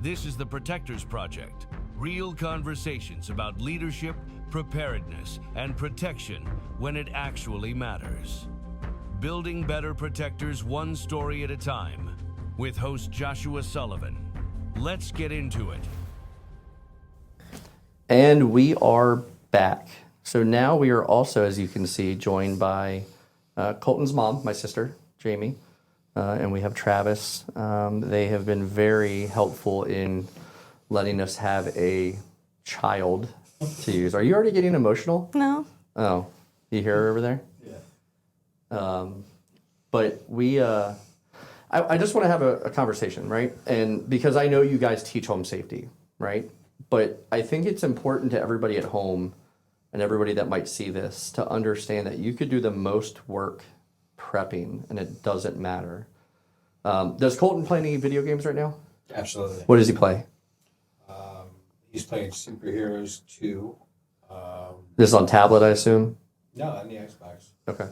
This is the Protectors Project. Real conversations about leadership, preparedness, and protection when it actually matters. Building better protectors one story at a time. With host Joshua Sullivan. Let's get into it. And we are back. So now we are also, as you can see, joined by Colton's mom, my sister, Jamie, and we have Travis. They have been very helpful in letting us have a child to use. Are you already getting emotional? No. Oh, you hear her over there? Yeah. But we, I just want to have a conversation, right? And because I know you guys teach home safety, right? But I think it's important to everybody at home and everybody that might see this to understand that you could do the most work prepping and it doesn't matter. Does Colton play any video games right now? Absolutely. What does he play? He's playing Superheroes 2. This is on tablet, I assume? No, on the Xbox. Okay.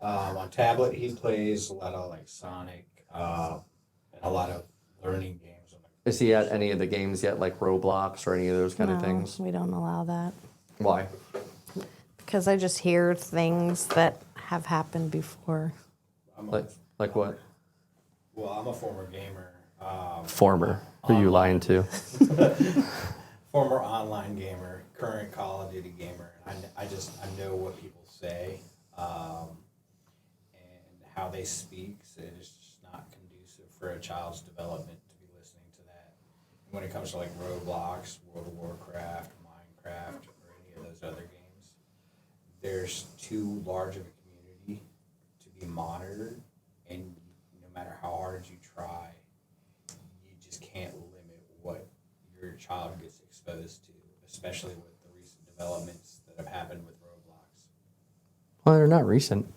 On tablet, he plays a lot of like Sonic and a lot of learning games. Is he at any of the games yet, like Roblox or any of those kind of things? We don't allow that. Why? Because I just hear things that have happened before. Like what? Well, I'm a former gamer. Former. Who are you lying to? Former online gamer, current Call of Duty gamer. I know what people say and how they speak. So it is just not conducive for a child's development to be listening to that. And when it comes to like Roblox, World of Warcraft, Minecraft, or any of those other games, there's too large of a community to be monitored, and no matter how hard you try, you just can't limit what your child gets exposed to, especially with the recent developments that have happened with Roblox. Well, they're not recent.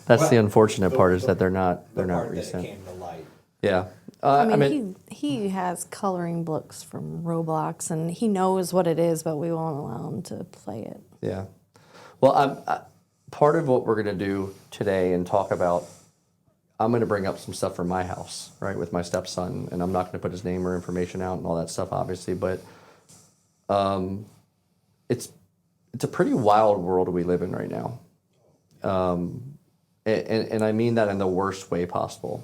That's the unfortunate part is that they're not recent. That it came to light. Yeah. I mean, he has coloring books from Roblox, and he knows what it is, but we won't allow him to play it. Yeah. Well, part of what we're going to do today and talk about, I'm going to bring up some stuff from my house, right, with my stepson, and I'm not going to put his name or information out and all that stuff, obviously, but it's a pretty wild world we live in right now. And I mean that in the worst way possible.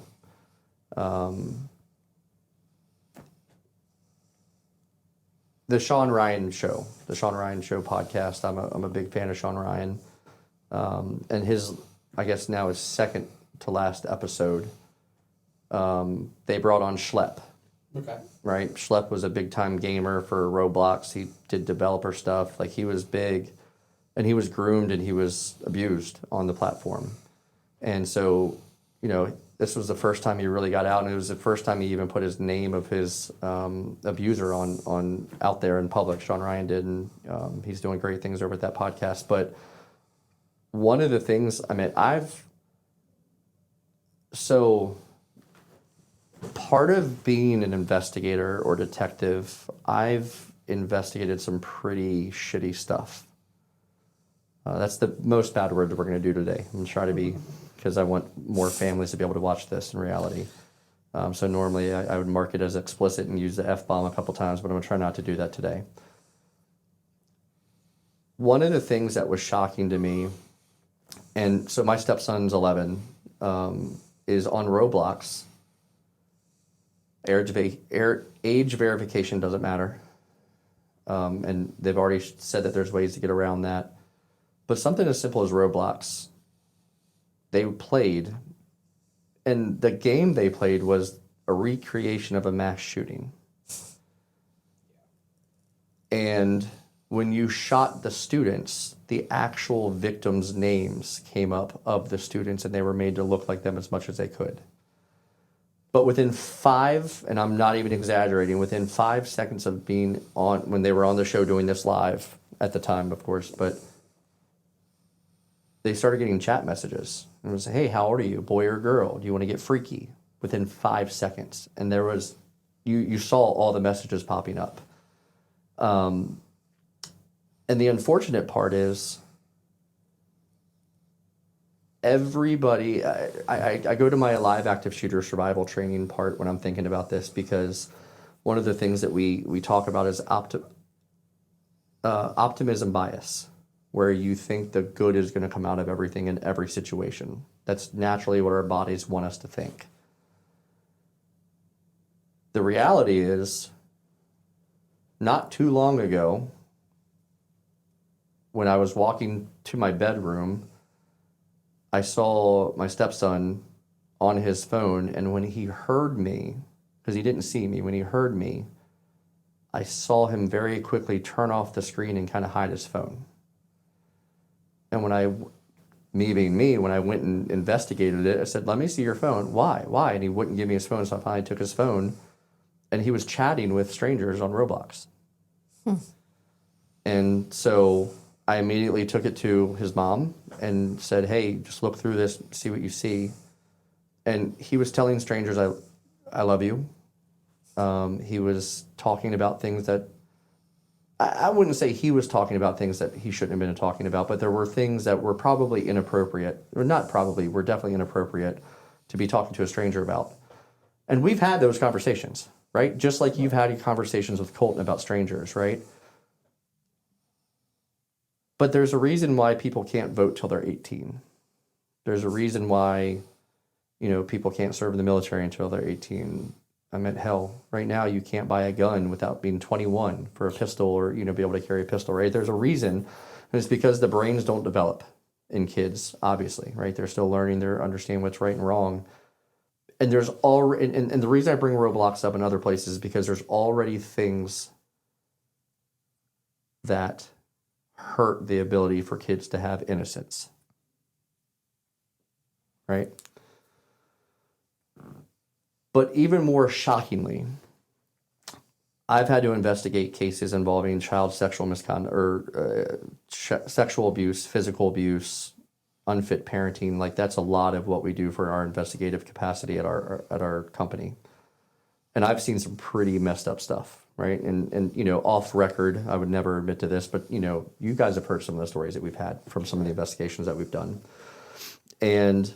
The Sean Ryan Show podcast, I'm a big fan of Sean Ryan. And his, I guess now his second to last episode, they brought on Schlep. Okay. Right? Schlep was a big time gamer for Roblox. He did developer stuff. Like, he was big, and he was groomed and he was abused on the platform. And so, you know, this was the first time he really got out, and it was the first time he even put his name of his abuser on out there in public. Sean Ryan did, and he's doing great things over at that podcast. But one of the things, I mean, part of being an investigator or detective, I've investigated some pretty shitty stuff. That's the most bad word that we're going to do today. I'm going to try to be, because I want more families to be able to watch this in reality. So normally I would mark it as explicit and use the F-bomb a couple times, but I'm going to try not to do that today. One of the things that was shocking to me, and so my stepson's 11, is on Roblox. Age verification doesn't matter. And they've already said that there's ways to get around that. But something as simple as Roblox, they played, and the game they played was a recreation of a mass shooting. And when you shot the students, the actual victims' names came up of the students, and they were made to look like them as much as they could. But within 5, and I'm not even exaggerating, within 5 seconds of being on, when they were on the show doing this live at the time, of course, but they started getting chat messages. And it was, hey, how old are you, boy or girl? Do you want to get freaky? Within 5 seconds. And there was, you saw all the messages popping up. And the unfortunate part is, everybody, I go to my live active shooter survival training part when I'm thinking about this, because one of the things that we talk about is optimism bias, where you think the good is going to come out of everything in every situation. That's naturally what our bodies want us to think. The reality is, not too long ago, when I was walking to my bedroom, I saw my stepson on his phone, and when he heard me, because he didn't see me, when he heard me, I saw him very quickly turn off the screen and kind of hide his phone. And when when I went and investigated it, I said, let me see your phone. Why? And he wouldn't give me his phone, so I finally took his phone, and he was chatting with strangers on Roblox. And so I immediately took it to his mom and said, hey, just look through this, see what you see. And he was telling strangers, I love you. He was talking about things that, I wouldn't say he was talking about things that he shouldn't have been talking about, but there were things that were probably inappropriate, or not probably, were definitely inappropriate to be talking to a stranger about. And we've had those conversations, right? Just like you've had conversations with Colton about strangers, right? But there's a reason why people can't vote till they're 18. There's a reason why, people can't serve in the military until they're 18. I mean, hell, right now you can't buy a gun without being 21 for a pistol or, be able to carry a pistol, right? There's a reason, and it's because the brains don't develop in kids, obviously, right? They're still learning, they're understanding what's right and wrong. And there's already, and the reason I bring Roblox up in other places is because there's already things that hurt the ability for kids to have innocence, right? But even more shockingly, I've had to investigate cases involving child sexual misconduct or sexual abuse, physical abuse, unfit parenting. Like, that's a lot of what we do for our investigative capacity at our company. And I've seen some pretty messed up stuff, right? And off record, I would never admit to this, but you guys have heard some of the stories that we've had from some of the investigations that we've done. And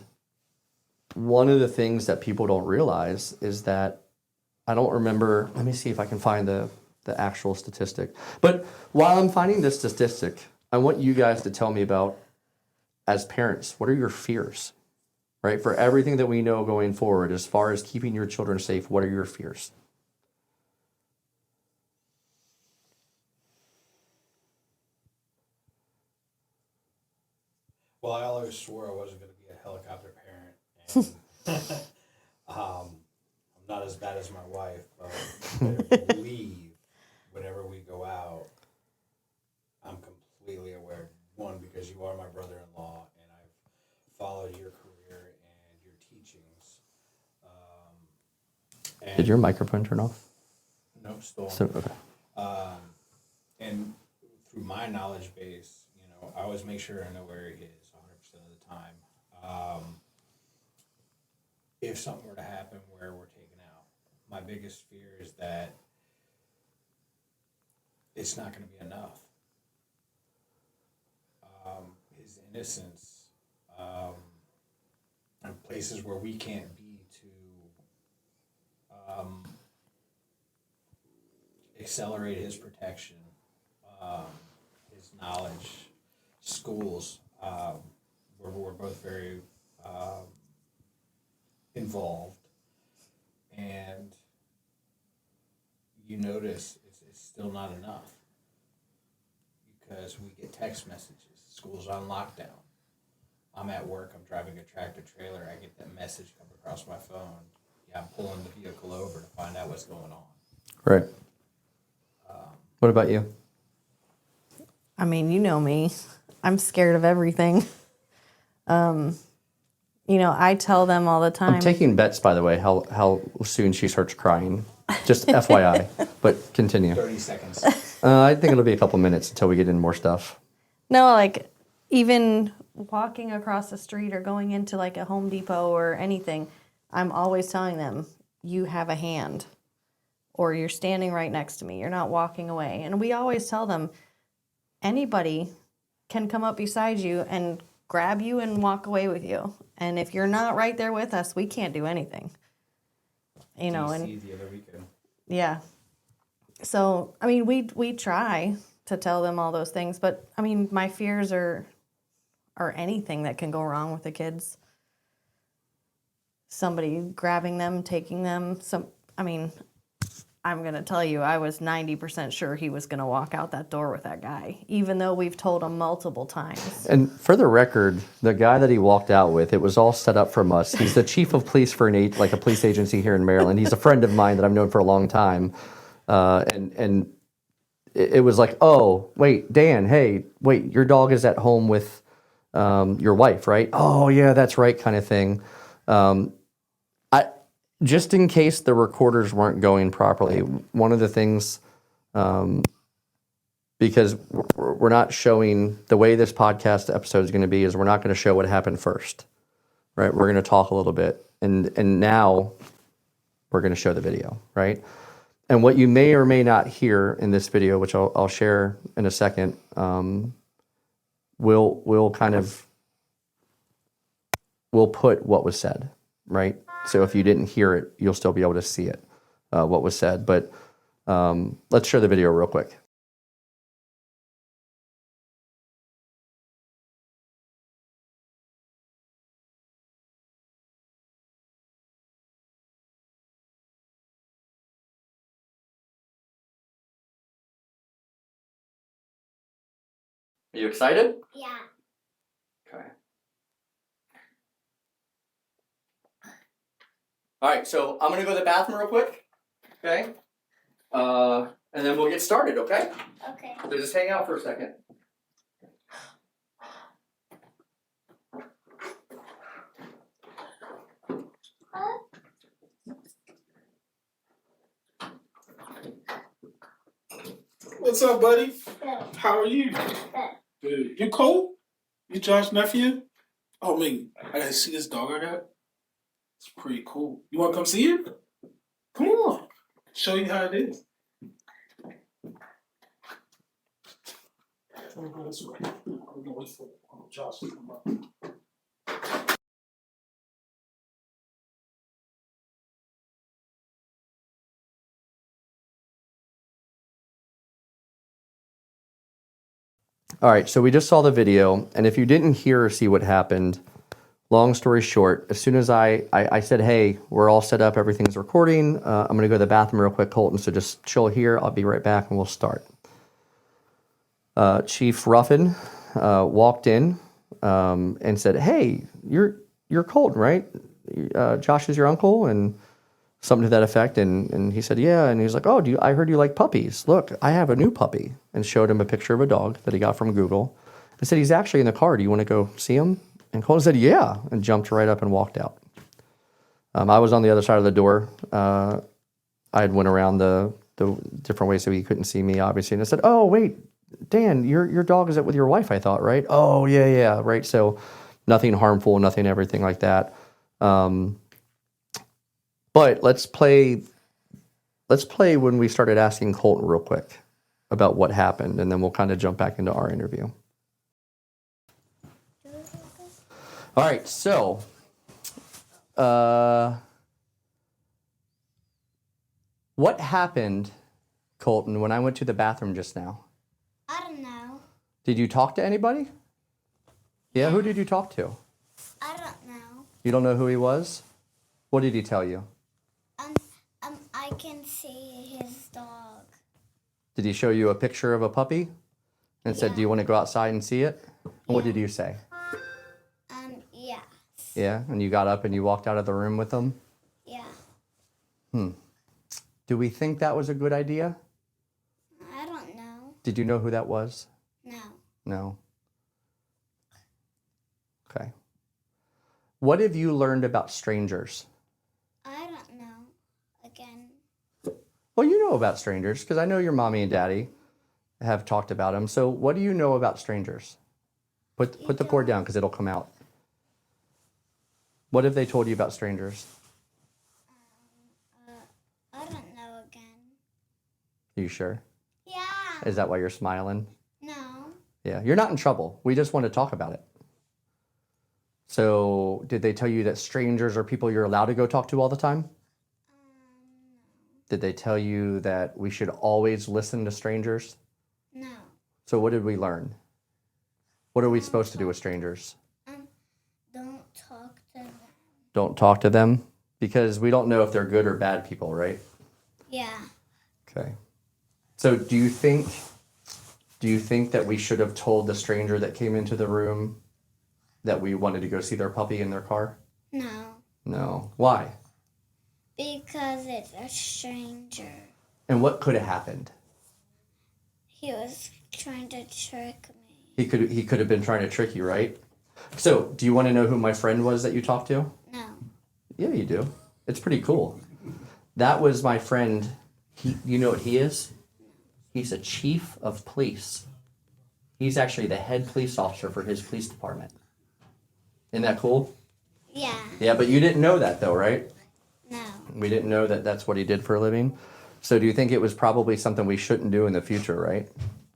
one of the things that people don't realize is that, I don't remember, let me see if I can find the actual statistic. But while I'm finding this statistic, I want you guys to tell me about, as parents, what are your fears, right? For everything that we know going forward, as far as keeping your children safe, what are your fears? Well, I always swore I wasn't going to be a helicopter parent. And, I'm not as bad as my wife, but you better believe whenever we go out, I'm completely aware. One, because you are my brother-in-law, and I've followed your career and your teachings. And Did your microphone turn off? No, still. Okay. And through my knowledge base, I always make sure I know where he is 100% of the time. If something were to happen where we're taken out, my biggest fear is that it's not going to be enough. His innocence, and places where we can't be to accelerate his protection, his knowledge, schools, where we're both very involved, and you notice it's still not enough, because we get text messages, school's on lockdown, I'm at work, I'm driving a tractor trailer, I get that message come across my phone, I'm pulling the vehicle over to find out what's going on. Right. What about you? I mean, you know me. I'm scared of everything. I tell them all the time. I'm taking bets, by the way, how soon she starts crying. Just FYI, but continue. 30 seconds. I think it'll be a couple minutes until we get into more stuff. No, like, even walking across the street or going into like a Home Depot or anything, I'm always telling them, you have a hand, or you're standing right next to me, you're not walking away. And we always tell them, anybody can come up beside you and grab you and walk away with you. And if you're not right there with us, we can't do anything. DC And the other weekend. yeah. So, I mean, we try to tell them all those things, but I mean, my fears are anything that can go wrong with the kids. Somebody grabbing them, taking them. I mean, I'm going to tell you, I was 90% sure he was going to walk out that door with that guy, even though we've told him multiple times. And for the record, the guy that he walked out with, it was all set up from us. He's the chief of police for a police agency here in Maryland. He's a friend of mine that I've known for a long time. And it was like, oh, wait, Dan, hey, wait, your dog is at home with your wife, right? Oh, yeah, that's right, kind of thing. Just in case the recorders weren't going properly, one of the things, because we're not showing, the way this podcast episode is going to be is we're not going to show what happened first, right? We're going to talk a little bit, and now we're going to show the video, right? And what you may or may not hear in this video, which I'll share in a second, we'll put what was said, right? So if you didn't hear it, you'll still be able to see it, what was said. But let's share the video real quick. Are you excited? Yeah. Okay. All right, so I'm gonna go to the bathroom real quick, okay? And then we'll get started, okay? Okay. So just hang out for a second. What's up, buddy? Good. How are you? Good. You Cole? You Josh's nephew? Oh man, I gotta see this dog I got. It's pretty cool. You wanna come see it? Come on. Show you how it is. I'm gonna go this way. I'm gonna wait for Josh to come up. All right, so we just saw the video, and if you didn't hear or see what happened, long story short, as soon as I said, hey, we're all set up, everything's recording, I'm going to go to the bathroom real quick, Colton, so just chill here, I'll be right back, and we'll start. Chief Ruffin walked in and said, hey, you're Colton, right? Josh is your uncle? And something to that effect, and he said, yeah, and he was like, oh, I heard you like puppies. Look, I have a new puppy, and showed him a picture of a dog that he got from Google. I said, he's actually in the car. Do you want to go see him? And Colton said, yeah, and jumped right up and walked out. I was on the other side of the door. I had went around the different ways so he couldn't see me, obviously, and I said, oh, wait, Dan, your dog is with your wife, I thought, right? Oh, yeah, right. So nothing harmful, nothing, everything like that. But let's play when we started asking Colton real quick about what happened, and then we'll kind of jump back into our interview. All right, so what happened, Colton, when I went to the bathroom just now? I don't know. Did you talk to anybody? Yeah, who did you talk to? I don't know. You don't know who he was? What did he tell you? I can see his dog. Did he show you a picture of a puppy and said, do you want to go outside and see it? And what did you say? Yeah. Yeah, and you got up and you walked out of the room with him? Yeah. Do we think that was a good idea? I don't know. Did you know who that was? No. No. Okay. What have you learned about strangers? I don't know. Again. Well, you know about strangers because I know your mommy and daddy have talked about them. So what do you know about strangers? Put the board down because it'll come out. What have they told you about strangers? I don't know again. You sure? Yeah. Is that why you're smiling? No. Yeah, you're not in trouble. We just want to talk about it. So did they tell you that strangers are people you're allowed to go talk to all the time? Did they tell you that we should always listen to strangers? No. So what did we learn? What are we supposed to do with strangers? Don't talk to them. Don't talk to them? Because we don't know if they're good or bad people, right? Yeah. Okay. So do you think that we should have told the stranger that came into the room that we wanted to go see their puppy in their car? No. No. Why? Because it's a stranger. And what could have happened? He was trying to trick me. He could have been trying to trick you, right? So, do you want to know who my friend was that you talked to? No. Yeah, you do. It's pretty cool. That was my friend. You know what he is? He's a chief of police. He's actually the head police officer for his police department. Isn't that cool? Yeah. Yeah, but you didn't know that though, right? No. We didn't know that that's what he did for a living. So do you think it was probably something we shouldn't do in the future, right?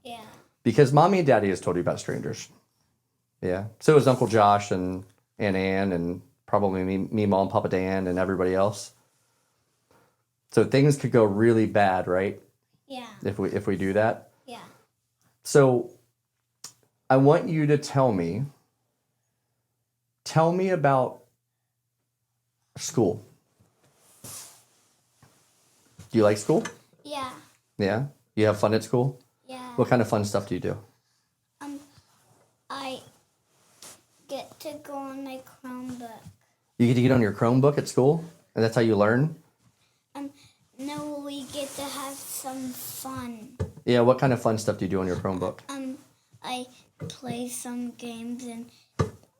Yeah. Because mommy and daddy has told you about strangers. Yeah. So is Uncle Josh and Aunt Ann and probably me, Mom, Papa Dan, and everybody else. So things could go really bad, right? Yeah. If we do that. Yeah. So I want you to tell me about school. Do you like school? Yeah. Yeah? You have fun at school? Yeah. What kind of fun stuff do you do? I get to go on my Chromebook. You get to get on your Chromebook at school? And that's how you learn? No, we get to have some fun. Yeah, what kind of fun stuff do you do on your Chromebook? I play some games and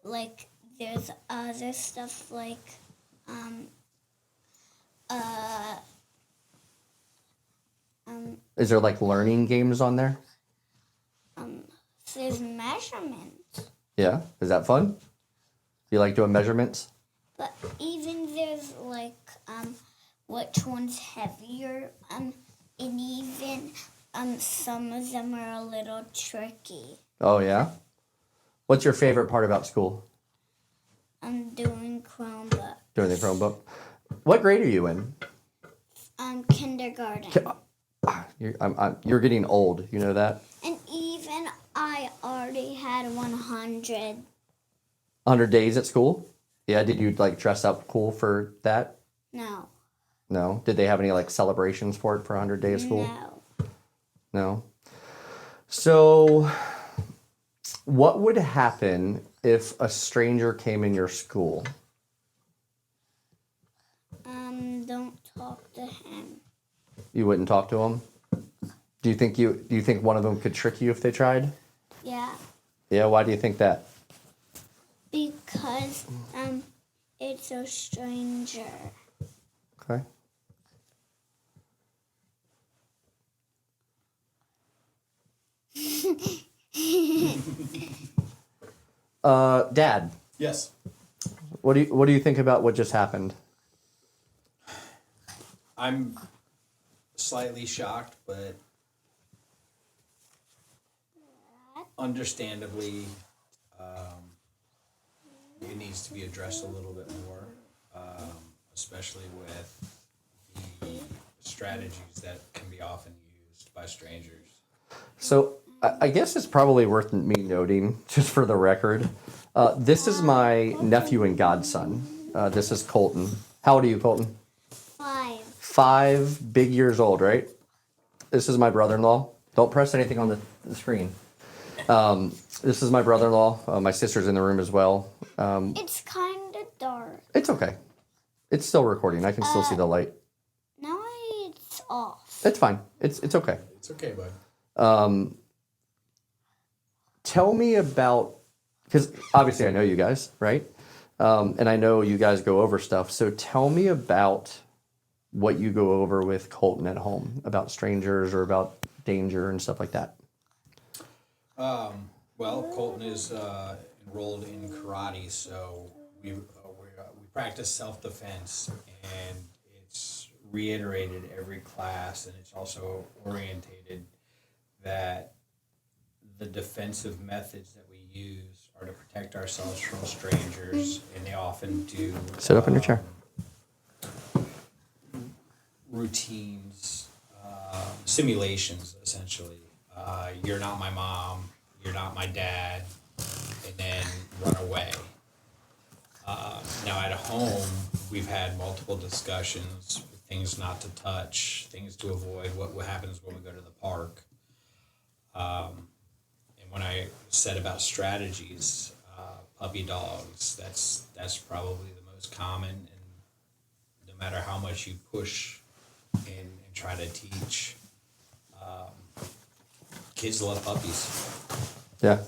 like there's other stuff like Is there like learning games on there? there's measurements. Yeah? Is that fun? You like doing measurements? But even there's like which one's heavier and even some of them are a little tricky. Oh, yeah? What's your favorite part about school? I'm doing Chromebook. Doing the Chromebook. What grade are you in? Kindergarten. You're getting old. You know that? And even I already had 100. 100 days at school? Yeah, did you like dress up cool for that? No. No? Did they have any like celebrations for it for 100 days of school? No. No. So what would happen if a stranger came in your school? Don't talk to him. You wouldn't talk to him? Do you think one of them could trick you if they tried? Yeah. Yeah, why do you think that? Because it's a stranger. Okay. Dad, Yes. what do you think about what just happened? I'm slightly shocked, but understandably, it needs to be addressed a little bit more, especially with the strategies that can be often used by strangers. So I guess it's probably worth me noting, just for the record, this is my nephew and godson. This is Colton. How old are you, Colton? 5. 5 big years old, right? This is my brother-in-law. Don't press anything on the screen. This is my brother-in-law. My sister's in the room as well. It's kind of dark. It's okay. It's still recording. I can still see the light. Now it's off. It's fine. It's okay. It's okay, bud. Tell me about, because obviously I know you guys, right? And I know you guys go over stuff. So tell me about what you go over with Colton at home, about strangers or about danger and stuff like that. Well, Colton is enrolled in karate, so we practice self-defense, and it's reiterated every class, and it's also orientated that the defensive methods that we use are to protect ourselves from strangers, and they often do Sit up in your chair. routines, simulations, essentially. You're not my mom, you're not my dad, and then run away. Now at home, we've had multiple discussions, things not to touch, things to avoid, what happens when we go to the park. And when I said about strategies, puppy dogs, that's probably the most common, and no matter how much you push and try to teach, kids love puppies. Yeah.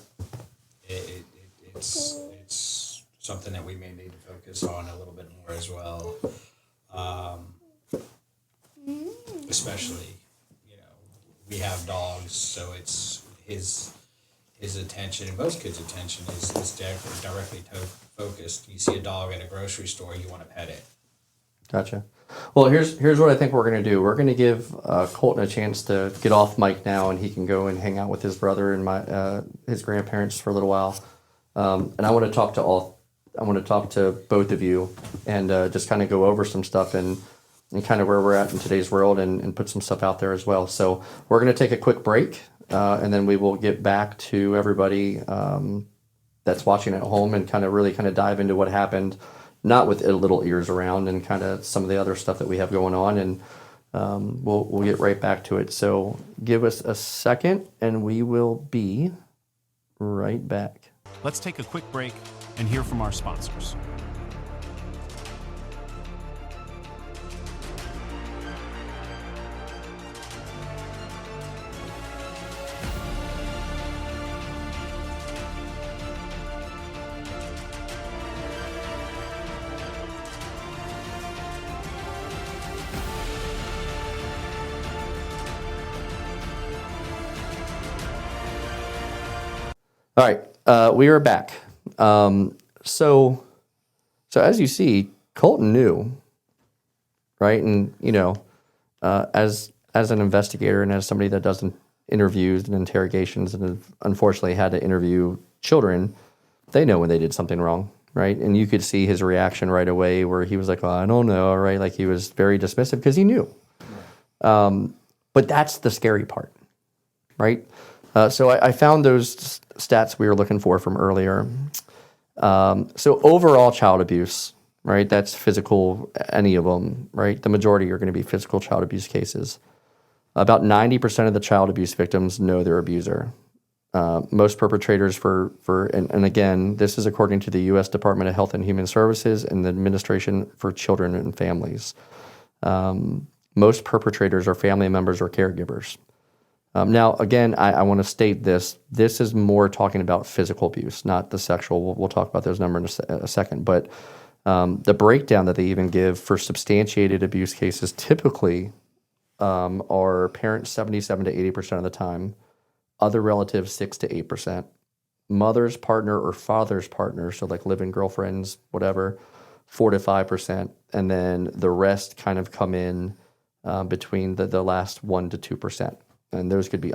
It's something that we may need to focus on a little bit more as well. Especially, we have dogs, so it's his attention, and most kids' attention is directly focused. You see a dog at a grocery store, you want to pet it. Gotcha. Well, here's what I think we're going to do. We're going to give Colton a chance to get off mic now, and he can go and hang out with his brother and his grandparents for a little while. And I want to talk to both of you and just kind of go over some stuff and kind of where we're at in today's world and put some stuff out there as well. So we're going to take a quick break, and then we will get back to everybody that's watching at home and kind of dive into what happened, not with little ears around, and kind of some of the other stuff that we have going on, and we'll get right back to it. So give us a second, and we will be right back. Let's take a quick break and hear from our sponsors. All right, we are back. So as you see, Colton knew, right? And as an investigator and as somebody that does interviews and interrogations and have unfortunately had to interview children, they know when they did something wrong, right? And you could see his reaction right away, where he was like, "Oh, I don't know," right? Like he was very dismissive because he knew. But that's the scary part, right? So I found those stats we were looking for from earlier. So overall child abuse, right? That's physical, any of them, right? The majority are going to be physical child abuse cases. About 90% of the child abuse victims know their abuser. Most perpetrators and again, this is according to the U.S. Department of Health and Human Services and the Administration for Children and Families. Most perpetrators are family members or caregivers. Now, again, I want to state this. This is more talking about physical abuse, not the sexual. We'll talk about those numbers in a second. But the breakdown that they even give for substantiated abuse cases typically are parents 77 to 80% of the time, other relatives 6 to 8%, mother's partner or father's partner, so like living girlfriends, whatever, 4 to 5%, and then the rest kind of come in between the last 1 to 2%. And those could be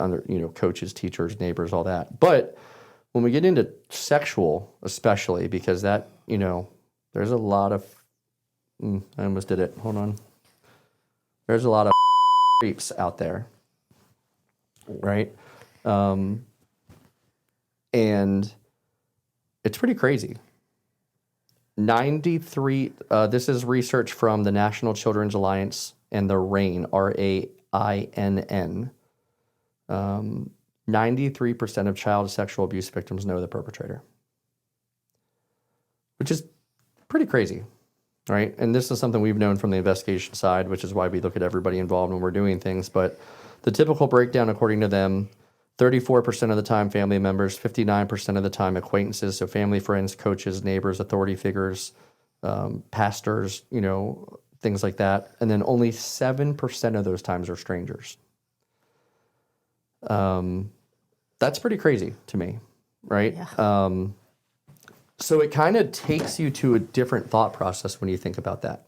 coaches, teachers, neighbors, all that. But when we get into sexual, especially, because that, there's a lot of, I almost did it. Hold on. There's a lot of creeps out there, right? And it's pretty crazy. 93, this is research from the National Children's Alliance and the RAINN, RAINN. 93% of child sexual abuse victims know the perpetrator, which is pretty crazy, right? And this is something we've known from the investigation side, which is why we look at everybody involved when we're doing things. But the typical breakdown, according to them, 34% of the time family members, 59% of the time acquaintances, so family, friends, coaches, neighbors, authority figures, pastors, things like that. And then only 7% of those times are strangers. That's pretty crazy to me, right? Yeah. So it kind of takes you to a different thought process when you think about that.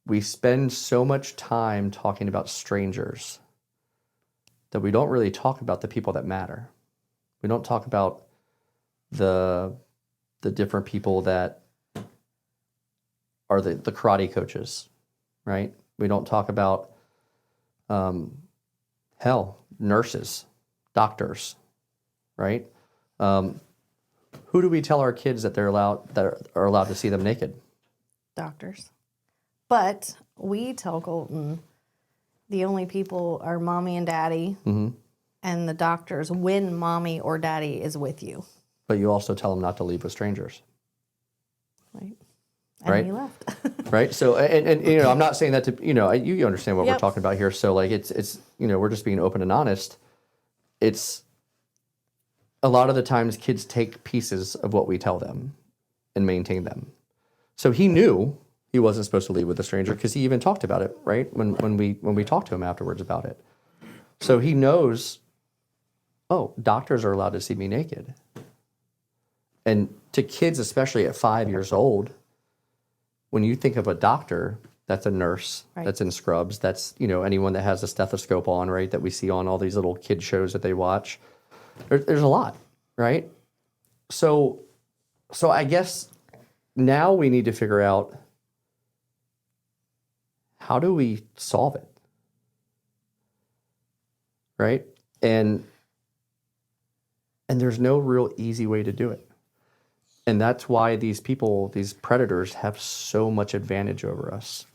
We spend so much time talking about strangers that we don't really talk about the people that matter. We don't talk about the different people that are the karate coaches, right? We don't talk about, nurses, doctors, right? Who do we tell our kids that are allowed to see them naked? Doctors. But we tell Colton the only people are mommy and daddy and the doctors when mommy or daddy is with you. But you also tell them not to leave with strangers. Right. And Right. he left. Right. So, and I'm not saying that to, you understand what we're Yep. talking about here. So like, it's, we're just being open and honest. It's a lot of the times kids take pieces of what we tell them and maintain them. So he knew he wasn't supposed to leave with a stranger because he even talked about it, right? When we talked to him afterwards about it. So he knows, oh, doctors are allowed to see me naked. And to kids, especially at 5 years old, when you think of a doctor, that's a nurse, Right. that's in scrubs, that's, anyone that has a stethoscope on, right, that we see on all these little kid shows that they watch. There's a lot, right? So I guess now we need to figure out, how do we solve it? Right? And there's no real easy way to do it. And that's why these people, these predators, have so much advantage over us.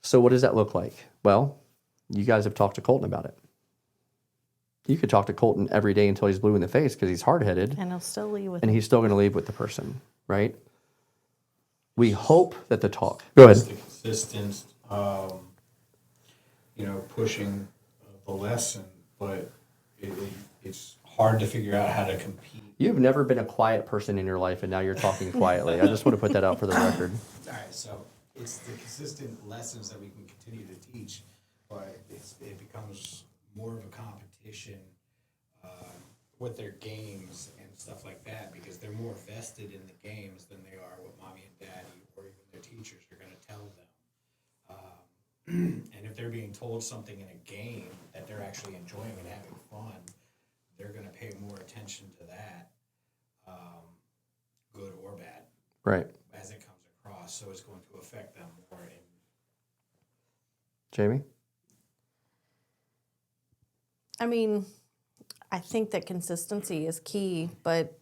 So what does that look like? Well, you guys have talked to Colton about it. You could talk to Colton every day until he's blue in the face because he's hard-headed, And he'll still leave with and him. he's still going to leave with the person, right? We hope that the talk. Go ahead. It's the consistent, pushing the lesson, but it's hard to figure out how to compete. You've never been a quiet person in your life, and now you're talking quietly. I just want to put that out for the record. All right, so it's the consistent lessons that we can continue to teach, but it becomes more of a competition with their games and stuff like that because they're more vested in the games than they are what mommy and daddy or even their teachers are going to tell them. And if they're being told something in a game that they're actually enjoying and having fun, they're going to pay more attention to that, good or bad, Right. as it comes across. So it's going to affect them more. Jamie? I mean, I think that consistency is key, but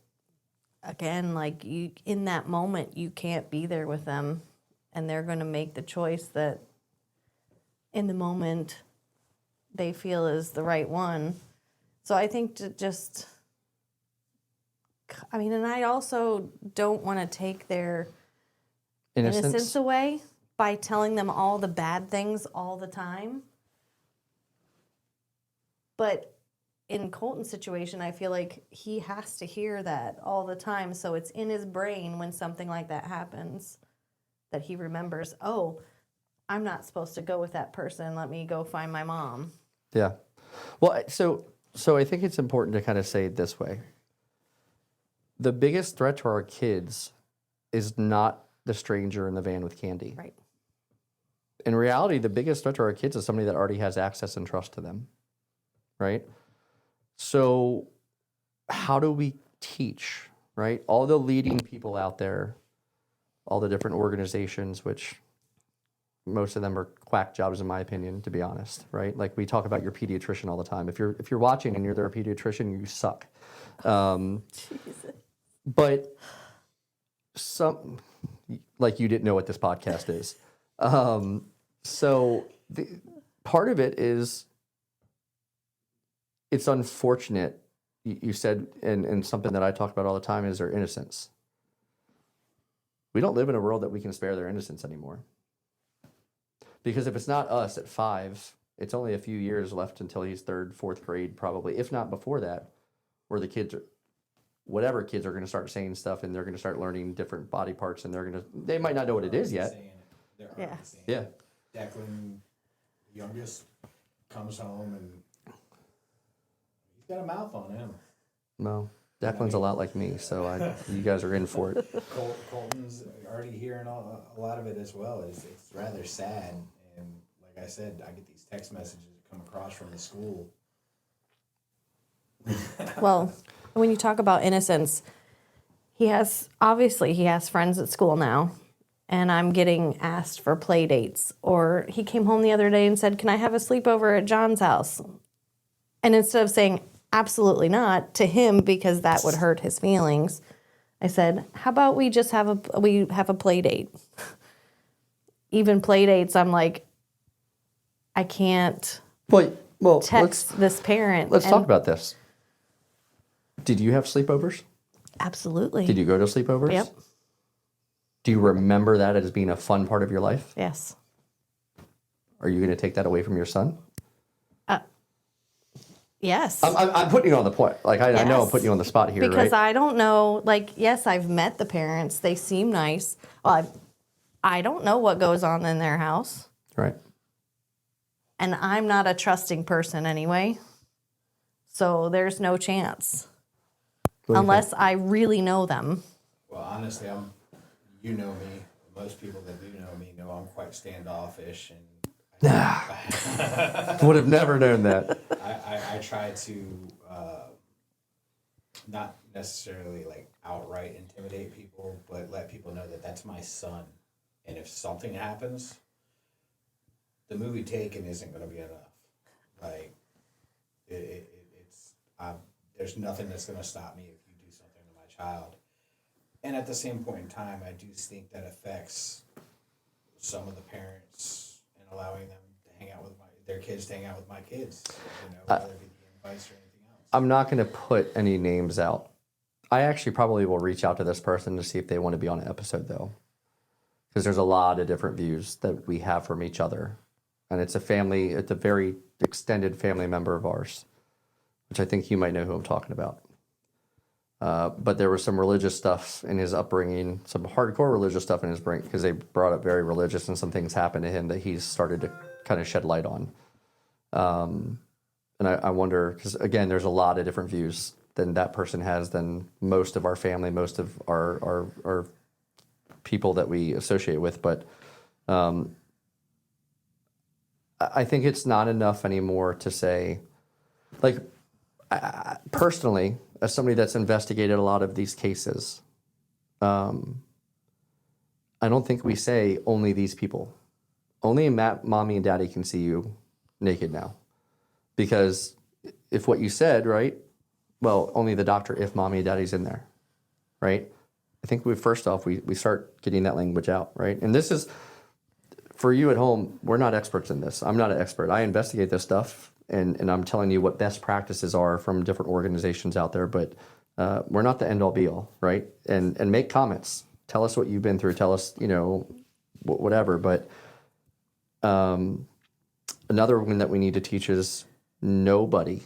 again, like you in that moment, you can't be there with them, and they're going to make the choice that in the moment they feel is the right one. So I think to just, and I also don't want to take their innocence away by telling them all the bad things all the time. But in Colton's situation, I feel like he has to hear that all the time. So it's in his brain when something like that happens that he remembers, oh, I'm not supposed to go with that person. Let me go find my mom. Yeah. Well, so I think it's important to kind of say it this way. The biggest threat to our kids is not the stranger in the van with candy. Right. In reality, the biggest threat to our kids is somebody that already has access and trust to them. Right? So how do we teach, right? All the leading people out there, all the different organizations, which most of them are quack jobs in my opinion, to be honest, right? Like we talk about your pediatrician all the time. If you're watching and you're their pediatrician, you suck. But some, like you didn't know what this podcast is. So part of it is, it's unfortunate, you said, and something that I talk about all the time is their innocence. We don't live in a world that we can spare their innocence anymore. Because if it's not us at 5, it's only a few years left until he's 3rd, 4th grade probably, if not before that, where the kids are, whatever kids are going to start saying stuff and they're going to start learning different body parts and they might not know what it is yet. They're Yeah. already saying Yeah. it. Declan, youngest, comes home and he's got a mouth on him. Well, Declan's a lot like me, so you guys are in for it. Colton's already hearing a lot of it as well. It's rather sad. And like I said, I get these text messages that come across from the school. Well, when you talk about innocence, he has friends at school now, and I'm getting asked for play dates. Or he came home the other day and said, "Can I have a sleepover at John's house?" And instead of saying absolutely not to him because that would hurt his feelings, I said, "How about we just have a play date?" Even play dates, I'm like, I can't Well, text this parent. let's talk about this. Did you have sleepovers? Absolutely. Did you go to sleepovers? Yep. Do you remember that as being a fun part of your life? Yes. Are you going to take that away from your son? Yes. I'm putting you on the point. Like, I know I'm Yes. putting you on the spot here, Because right? I don't know, like, yes, I've met the parents. They seem nice. Well, I don't know what goes on in their house. Right. And I'm not a trusting person anyway. So there's no chance. What do you Unless I really know them. Well, honestly, you know me. Most people that do know me know I'm quite standoffish, and Would have never known that. I try to not necessarily like outright intimidate people, but let people know that that's my son, and if something happens, the movie Taken isn't going to be enough. Like there's nothing that's going to stop me if you do something to my child. And at the same point in time, I do think that affects some of the parents in allowing them to hang out with their kids to hang out with my kids, whether it be the invites or anything else. I'm not going to put any names out. I actually probably will reach out to this person to see if they want to be on an episode, though. Because there's a lot of different views that we have from each other. And it's a very extended family member of ours, which I think you might know who I'm talking about. But there was some religious stuff in his upbringing, some hardcore religious stuff in his brain, because they brought up very religious, and some things happened to him that he's started to kind of shed light on. And I wonder, because again, there's a lot of different views than that person has, than most of our family, most of our people that we associate with. But I think it's not enough anymore to say, like, personally, as somebody that's investigated a lot of these cases, I don't think we say only these people. Only mommy and daddy can see you naked now. Because if what you said, right, well, only the doctor if mommy and daddy's in there, right? I think first off, we start getting that language out, right? And this is, for you at home, we're not experts in this. I'm not an expert. I investigate this stuff, and I'm telling you what best practices are from different organizations out there, but we're not the end-all be-all, right? And make comments. Tell us what you've been through. Tell us, whatever. But another one that we need to teach is nobody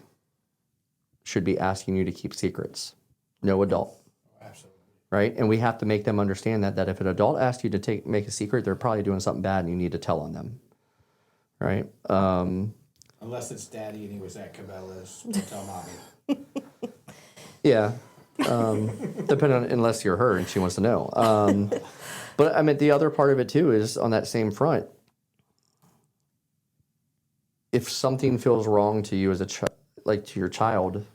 should be asking you to keep secrets. No adult. Absolutely. Right? And we have to make them understand that if an adult asks you to make a secret, they're probably doing something bad and you need to tell on them. Right? Unless it's daddy and he was at Cabela's, don't tell mommy. Yeah. Depending on, unless you're her and she wants to know. But I mean, the other part of it too is on that same front. If something feels wrong to you as to your child,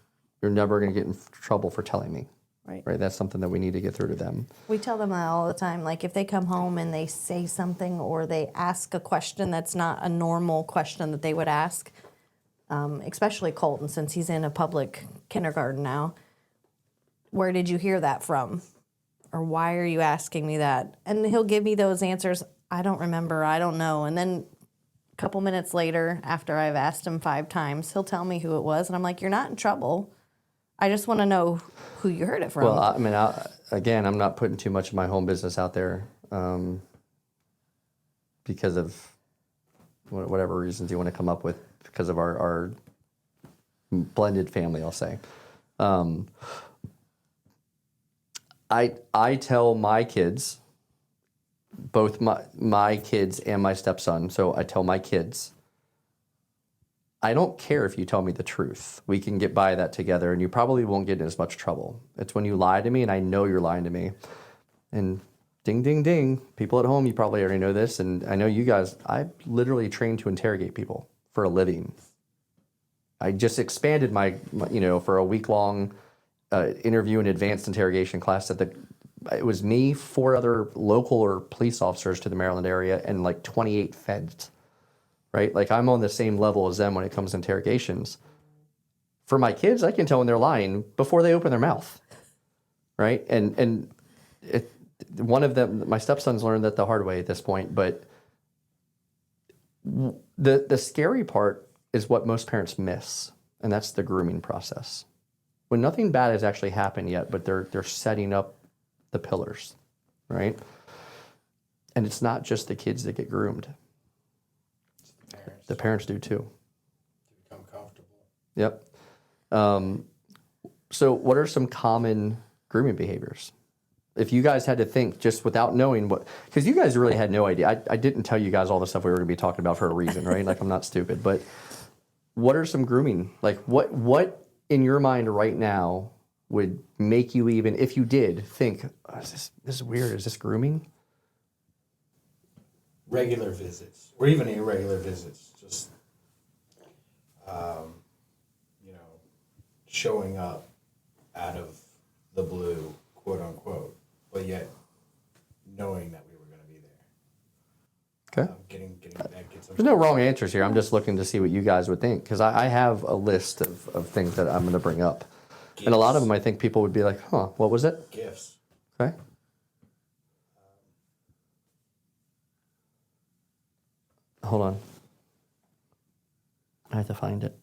you're never going to get in trouble for telling me. Right. That's something that we need to get through to them. We tell them that all the time. Like, if they come home and they say something or they ask a question that's not a normal question that they would ask, especially Colton, since he's in a public kindergarten now, where did you hear that from? Or why are you asking me that? And he'll give me those answers. I don't remember. I don't know. And then a couple minutes later, after I've asked him 5 times, he'll tell me who it was. And I'm like, you're not in trouble. I just want to know who you heard it from. Well, I mean, again, I'm not putting too much of my home business out there because of whatever reasons you want to come up with, because of our blended family, I'll say. I tell my kids, both my kids and my stepson, so I tell my kids, I don't care if you tell me the truth. We can get by that together, and you probably won't get in as much trouble. It's when you lie to me, and I know you're lying to me. And ding, ding, ding. People at home, you probably already know this, and I know you guys, I literally trained to interrogate people for a living. I just expanded my for a week-long interview and advanced interrogation class that it was me, 4 other local or police officers to the Maryland area, and like 28 feds, right? Like I'm on the same level as them when it comes to interrogations. For my kids, I can tell when they're lying before they open their mouth, right? And one of them, my stepson's learned that the hard way at this point, but the scary part is what most parents miss, and that's the grooming process. When nothing bad has actually happened yet, but they're setting up the pillars, right? And it's not just the kids that get groomed. The parents do too. To become comfortable. Yep. So what are some common grooming behaviors? If you guys had to think just without knowing what, because you guys really had no idea. I didn't tell you guys all the stuff we were going to be talking about for a reason, right? Like I'm not stupid, but what are some grooming? Like what in your mind right now would make you, even if you did, think, oh, this is weird, is this grooming? Regular visits, or even irregular visits, just showing up out of the blue, quote unquote, but yet knowing that we were going to be there. Okay. Getting back, get some. There's no wrong answers here. I'm just looking to see what you guys would think, because I have a list of things that I'm going to bring up. Gifts. And a lot of them I think people would be like, huh, what was it? Gifts. Okay. Hold on. I have to find it.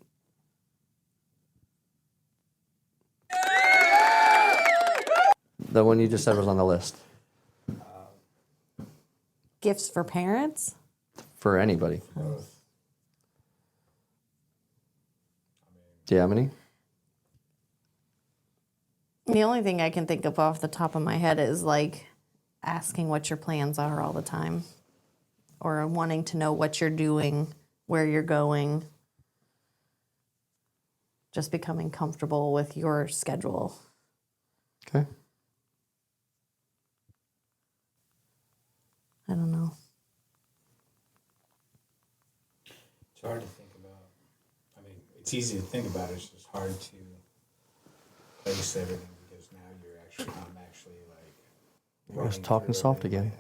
The one you just said was on the list. Gifts for parents? For anybody. Both. Do you have any? The only thing I can think of off the top of my head is like asking what your plans are all the time, or wanting to know what you're doing, where you're going. Just becoming comfortable with your schedule. Okay. I don't know. It's hard to think about. I mean, it's easy to think about. It's just hard to place everything because now I'm actually like. We're just running talking through soft everything.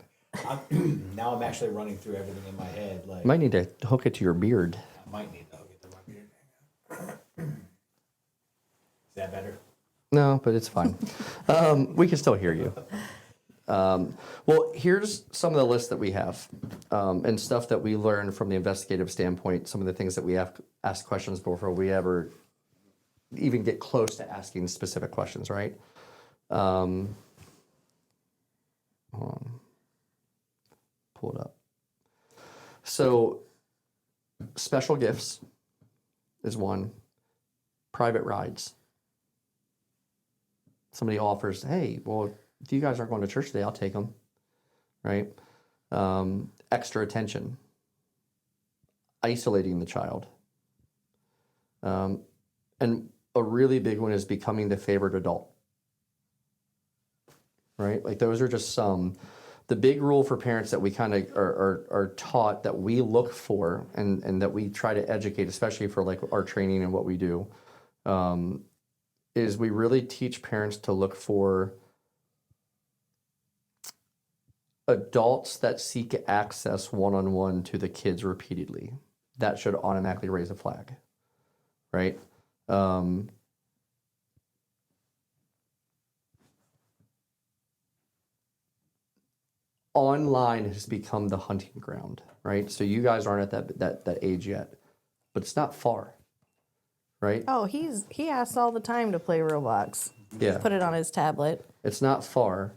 again. Now I'm actually running through everything in my head. Like You might need to hook it to your beard. I might need to hook it to my beard. Is that better? No, but it's fine. We can still hear you. Well, here's some of the lists that we have and stuff that we learned from the investigative standpoint, some of the things that we have asked questions before we ever even get close to asking specific questions, right? Hold on. Pull it up. So, special gifts is one. Private rides. Somebody offers, hey, well, if you guys aren't going to church today, I'll take them, right? Extra attention, isolating the child. And a really big one is becoming the favored adult, right? Like those are just some. The big rule for parents that we kind of are taught that we look for and that we try to educate, especially for like our training and what we do, is we really teach parents to look for adults that seek access one-on-one to the kids repeatedly. That should automatically raise a flag, right? Online has become the hunting ground, right? So you guys aren't at that age yet, but it's not far, right? Oh, he asks all the time to play Roblox. Yeah. Put it on his tablet. It's not far,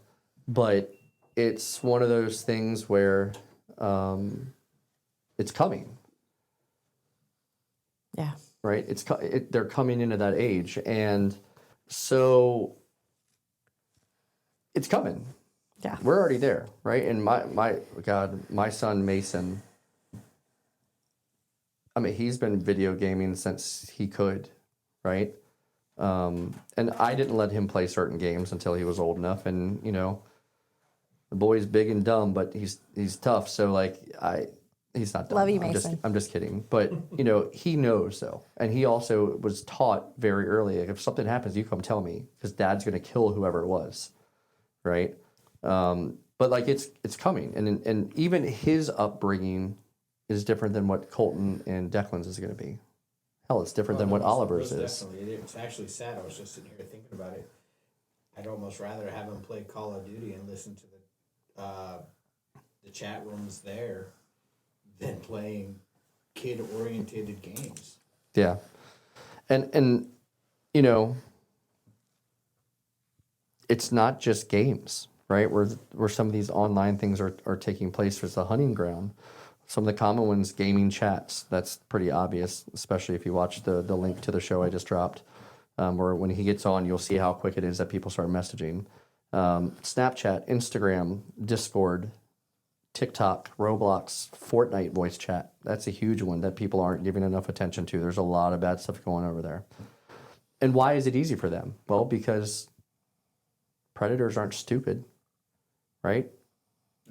but it's one of those things where it's coming, Yeah. right? They're coming into that age, and so it's coming. Yeah. We're already there, right? And my son Mason, I mean, he's been video gaming since he could, right? And I didn't let him play certain games until he was old enough, and the boy's big and dumb, but he's tough. So like he's not dumb. Love you, Mason. I'm just kidding. But he knows though, and he also was taught very early. Like, if something happens, you come tell me because Dad's gonna kill whoever it was, right? But like it's coming, and even his upbringing is different than what Colton and Declan's is going to be. Hell, it's different than what Oliver's is. Definitely. It's actually sad. I was just sitting here thinking about it. I'd almost rather have him play Call of Duty and listen to the chat rooms there than playing kid-oriented games. Yeah, and you know, it's not just games, right? Where some of these online things are taking place. There's the hunting ground. Some of the common ones, gaming chats. That's pretty obvious, especially if you watch the link to the show I just dropped, where when he gets on, you'll see how quick it is that people start messaging. Snapchat, Instagram, Discord, TikTok, Roblox, Fortnite voice chat. That's a huge one that people aren't giving enough attention to. There's a lot of bad stuff going over there. And why is it easy for them? Well, because predators aren't stupid, right?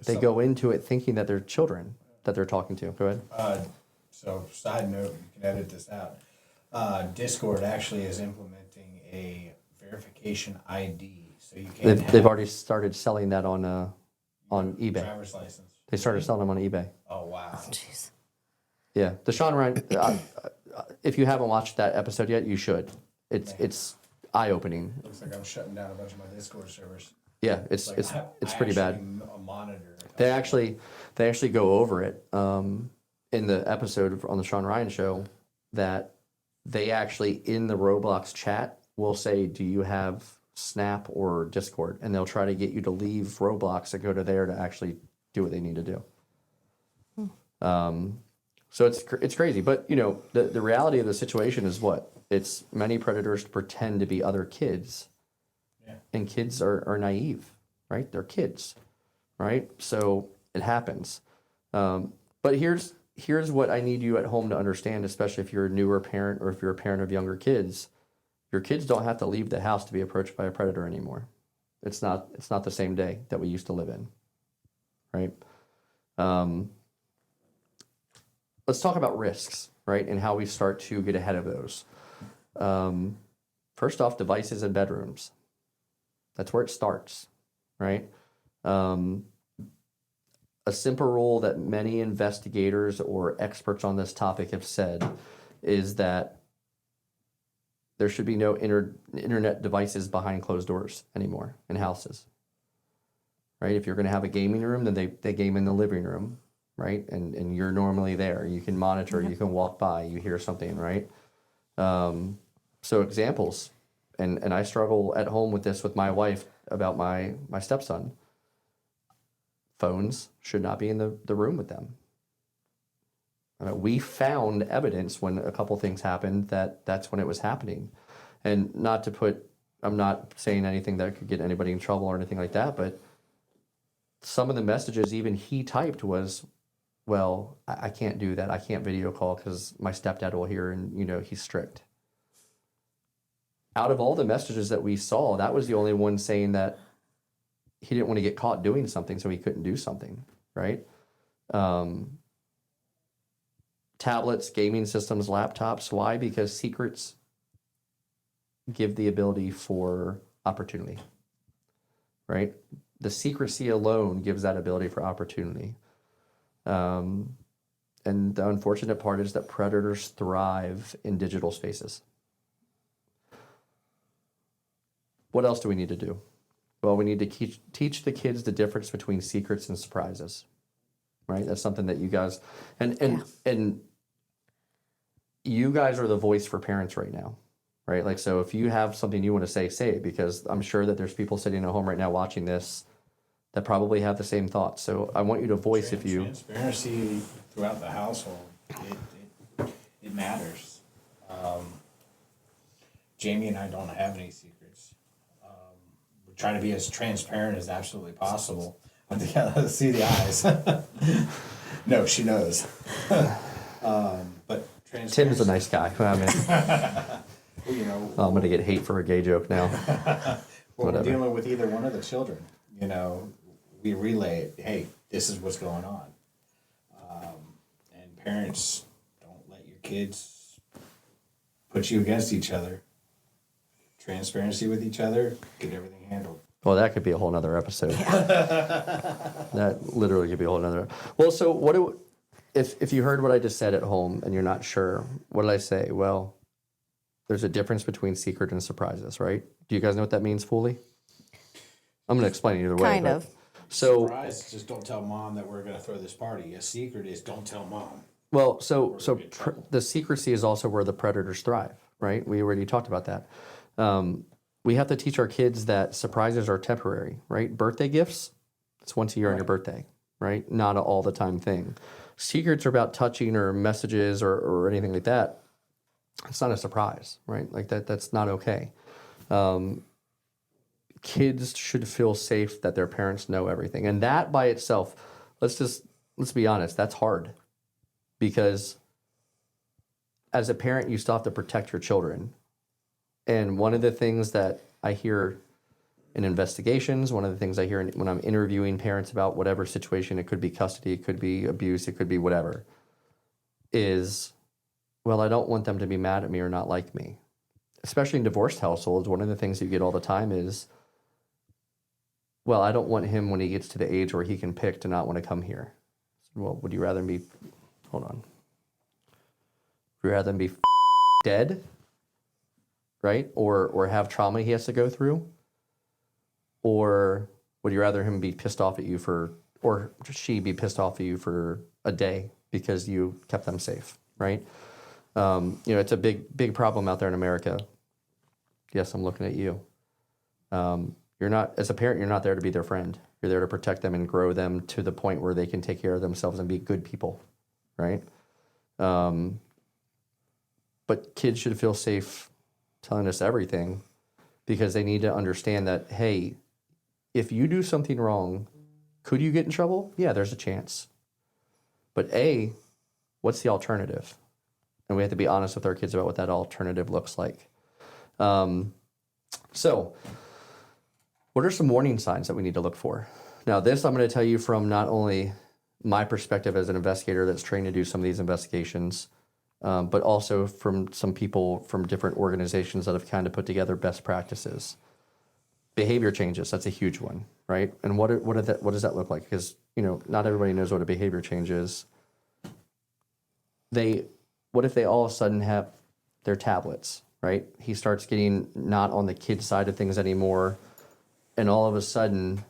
They go into it thinking that they're children that they're talking to. Go ahead. So, side note, you can edit this out. Discord actually is implementing a verification ID, so you can't. They've already started selling that on eBay. Driver's license. They started selling them on eBay. Oh wow. Jeez. Yeah, the Sean Ryan. If you haven't watched that episode yet, you should. It's eye opening. Looks like I'm shutting down a bunch of my Discord servers. Yeah, it's pretty bad. Monitor. They actually go over it in the episode on the Sean Ryan show that they actually in the Roblox chat will say, "Do you have Snap or Discord?" And they'll try to get you to leave Roblox and go to there to actually do what they need to do. So it's crazy, but you know the reality of the situation is what it's many predators pretend to be other kids, and kids are naive, right? They're kids, right? So it happens. But here's what I need you at home to understand, especially if you're a newer parent or if you're a parent of younger kids. Your kids don't have to leave the house to be approached by a predator anymore. It's not the same day that we used to live in, right? Let's talk about risks, right, and how we start to get ahead of those. First off, devices in bedrooms. That's where it starts, right? A simple rule that many investigators or experts on this topic have said is that there should be no internet devices behind closed doors anymore in houses, right? If you're going to have a gaming room, then they game in the living room, right? And you're normally there. You can monitor, you can walk by, you hear something, right? So examples, and I struggle at home with this with my wife about my stepson. Phones should not be in the room with them. We found evidence when a couple things happened that's when it was happening. And I'm not saying anything that could get anybody in trouble or anything like that, but some of the messages even he typed was, well, I can't do that. I can't video call because my stepdad will hear and, you know, he's strict. Out of all the messages that we saw, that was the only one saying that he didn't want to get caught doing something, so he couldn't do something, right? Tablets, gaming systems, laptops. Why? Because secrets give the ability for opportunity, right? The secrecy alone gives that ability for opportunity. And the unfortunate part is that predators thrive in digital spaces. What else do we need to do? Well, we need to teach the kids the difference between secrets and surprises, right? That's something that you guys, and you guys are the voice for parents right now, right? Like, so if you have something you want to say it, because I'm sure that there's people sitting at home right now watching this that probably have the same thoughts. So I want you to voice Transparency throughout the household, it matters. Jamie and I don't have any secrets. We're trying to be as transparent as absolutely possible. See the eyes. No, she knows. But Tim's a nice guy. I mean, you know, I'm going to get hate for a gay joke now. when we're dealing with either one of the children, you know, we relay it, hey, this is what's going on. And parents, don't let your kids put you against each other. Transparency with each other, get everything handled. Well, that could be a whole nother episode. That literally could be a whole nother. Well, so if you heard what I just said at home and you're not sure, what did I say? Well, there's a difference between secret and surprises, right? Do you guys know what that means fully? I'm going to explain it either way. Kind of. So, Surprise, just don't tell mom that we're going to throw this party. A secret is don't tell mom. well, the secrecy is also where the predators thrive, right? We already talked about that. We have to teach our kids that surprises are temporary, right? Birthday gifts, it's once a year on your birthday, right? Not an all the time thing. Secrets are about touching or messages or anything like that. It's not a surprise, right? Like that's not okay. Kids should feel safe that their parents know everything. And that by itself, let's be honest, that's hard. Because as a parent, you still have to protect your children. And one of the things that I hear in investigations, one of the things I hear when I'm interviewing parents about whatever situation, it could be custody, it could be abuse, it could be whatever, is, well, I don't want them to be mad at me or not like me. Especially in divorced households, one of the things you get all the time is, well, I don't want him when he gets to the age where he can pick to not want to come here. Well, would you rather be, hold on. Would you rather than be dead, right? Or have trauma he has to go through? Or would you rather him be pissed off at you or she be pissed off at you for a day because you kept them safe, right? It's a big problem out there in America. Yes, I'm looking at you. You're not, as a parent, you're not there to be their friend. You're there to protect them and grow them to the point where they can take care of themselves and be good people, right? But kids should feel safe telling us everything because they need to understand that, hey, if you do something wrong, could you get in trouble? Yeah, there's a chance. But what's the alternative? And we have to be honest with our kids about what that alternative looks like. So, what are some warning signs that we need to look for? Now, this I'm going to tell you from not only my perspective as an investigator that's trained to do some of these investigations, but also from some people from different organizations that have kind of put together best practices. Behavior changes, that's a huge one, right? And what does that look like? Because, not everybody knows what a behavior change is. What if they all of a sudden have their tablets, right? He starts getting not on the kid side of things anymore. And all of a sudden,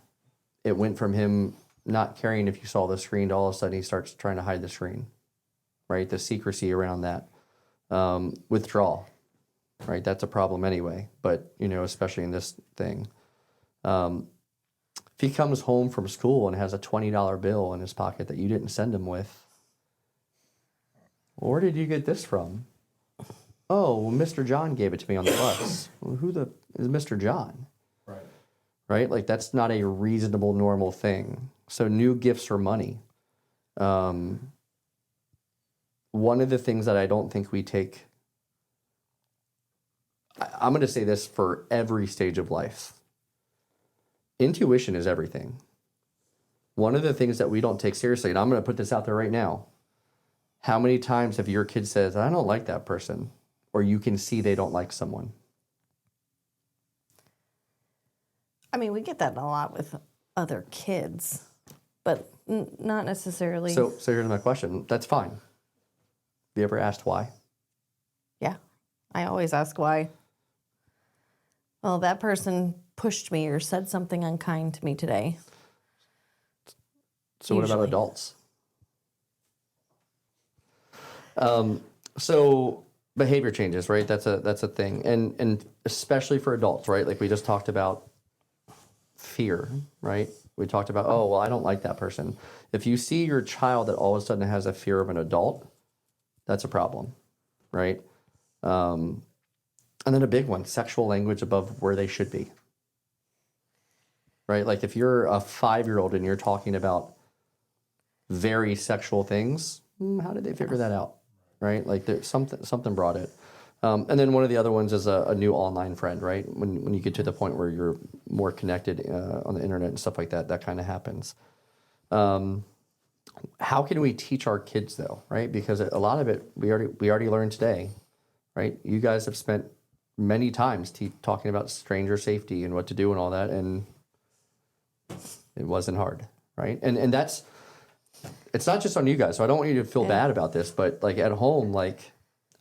it went from him not caring if you saw the screen to all of a sudden he starts trying to hide the screen, right? The secrecy around that. Withdrawal, right? That's a problem anyway, but, especially in this thing. If he comes home from school and has a $20 bill in his pocket that you didn't send him with, where did you get this from? Oh, well, Mr. John gave it to me on the bus. Well, who is Mr. John? Right? Like, that's not a reasonable, normal thing. So new gifts or money. One of the things that I don't think we take, I'm going to say this for every stage of life. Intuition is everything. One of the things that we don't take seriously, and I'm going to put this out there right now. How many times have your kid says, I don't like that person, or you can see they don't like someone? I mean, we get that a lot with other kids, but not necessarily. So here's my question. That's fine. Have you ever asked why? Yeah, I always ask why. Well, that person pushed me or said something unkind to me today. So what about adults? So behavior changes, right? That's a thing. And especially for adults, right? Like we just talked about fear, right? We talked about, oh, well, I don't like that person. If you see your child that all of a sudden has a fear of an adult, that's a problem, right? And then a big one, sexual language above where they should be, right? Like if you're a 5-year-old and you're talking about very sexual things, how did they figure that out, right? Like there's something brought it. And then one of the other ones is a new online friend, right? When you get to the point where you're more connected on the internet and stuff like that, that kind of happens. How can we teach our kids though, right? Because a lot of it we already learned today, right? You guys have spent many times talking about stranger safety and what to do and all that, and It wasn't hard, right? And that's, it's not just on you guys. So I don't want you to feel bad about this, but like at home, like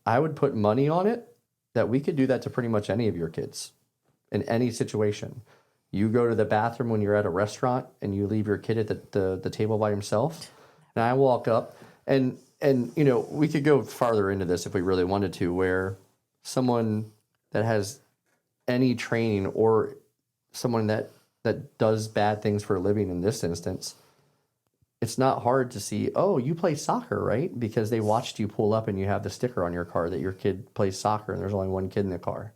I would put money on it that we could do that to pretty much any of your kids in any situation. You go to the bathroom when you're at a restaurant and you leave your kid at the table by himself. And I walk up and you know, we could go farther into this if we really wanted to, where someone that has any training or someone that does bad things for a living in this instance, it's not hard to see, oh, you play soccer, right? Because they watched you pull up and you have the sticker on your car that your kid plays soccer and there's only one kid in the car.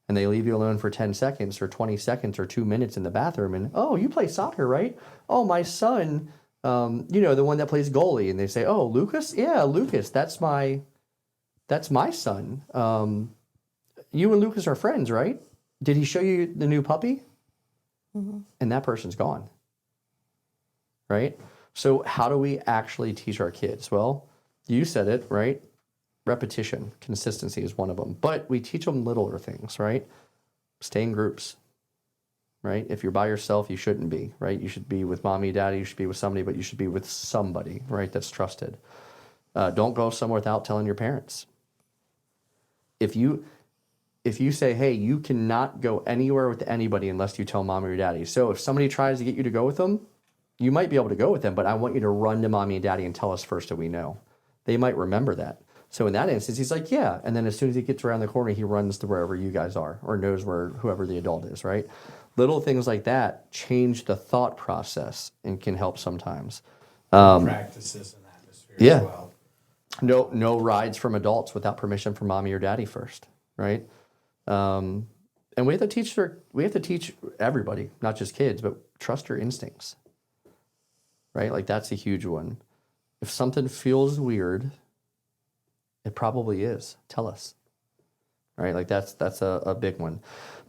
And they leave you alone for 10 seconds or 20 seconds or 2 minutes in the bathroom. And, oh, you play soccer, right? Oh, my son, you know, the one that plays goalie. And they say, oh, Lucas? Yeah, Lucas, that's my son. You and Lucas are friends, right? Did he show you the new puppy? Mm-hmm. And that person's gone, right? So how do we actually teach our kids? Well, you said it, right? Repetition, consistency is one of them. But we teach them littler things, right? Stay in groups, right? If you're by yourself, you shouldn't be, right? You should be with mommy, daddy, you should be with somebody, but you should be with somebody, right, that's trusted. Don't go somewhere without telling your parents. If you say, hey, you cannot go anywhere with anybody unless you tell mommy or daddy. So if somebody tries to get you to go with them, you might be able to go with them, but I want you to run to mommy and daddy and tell us first so we know. They might remember that. So in that instance, he's like, yeah. And then as soon as he gets around the corner, he runs to wherever you guys are or knows where whoever the adult is, right? Little things like that change the thought process and can help sometimes. Practices and atmosphere as well. No rides from adults without permission from mommy or daddy first, right? And we have to teach everybody, not just kids, but trust your instincts, right? Like that's a huge one. If something feels weird, it probably is. Tell us, right? Like that's a big one.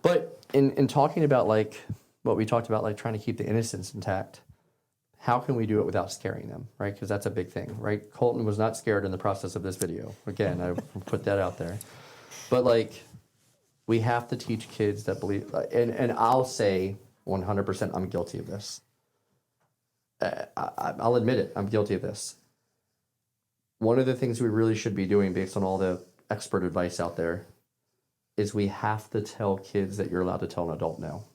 But in talking about like what we talked about, like trying to keep the innocence intact, how can we do it without scaring them, right? Because that's a big thing, right? Colton was not scared in the process of this video. Again, I put that out there. But like, we have to teach kids that believe, and I'll say 100% I'm guilty of this. I'll admit it, I'm guilty of this. One of the things we really should be doing based on all the expert advice out there is we have to tell kids that you're allowed to tell an adult no.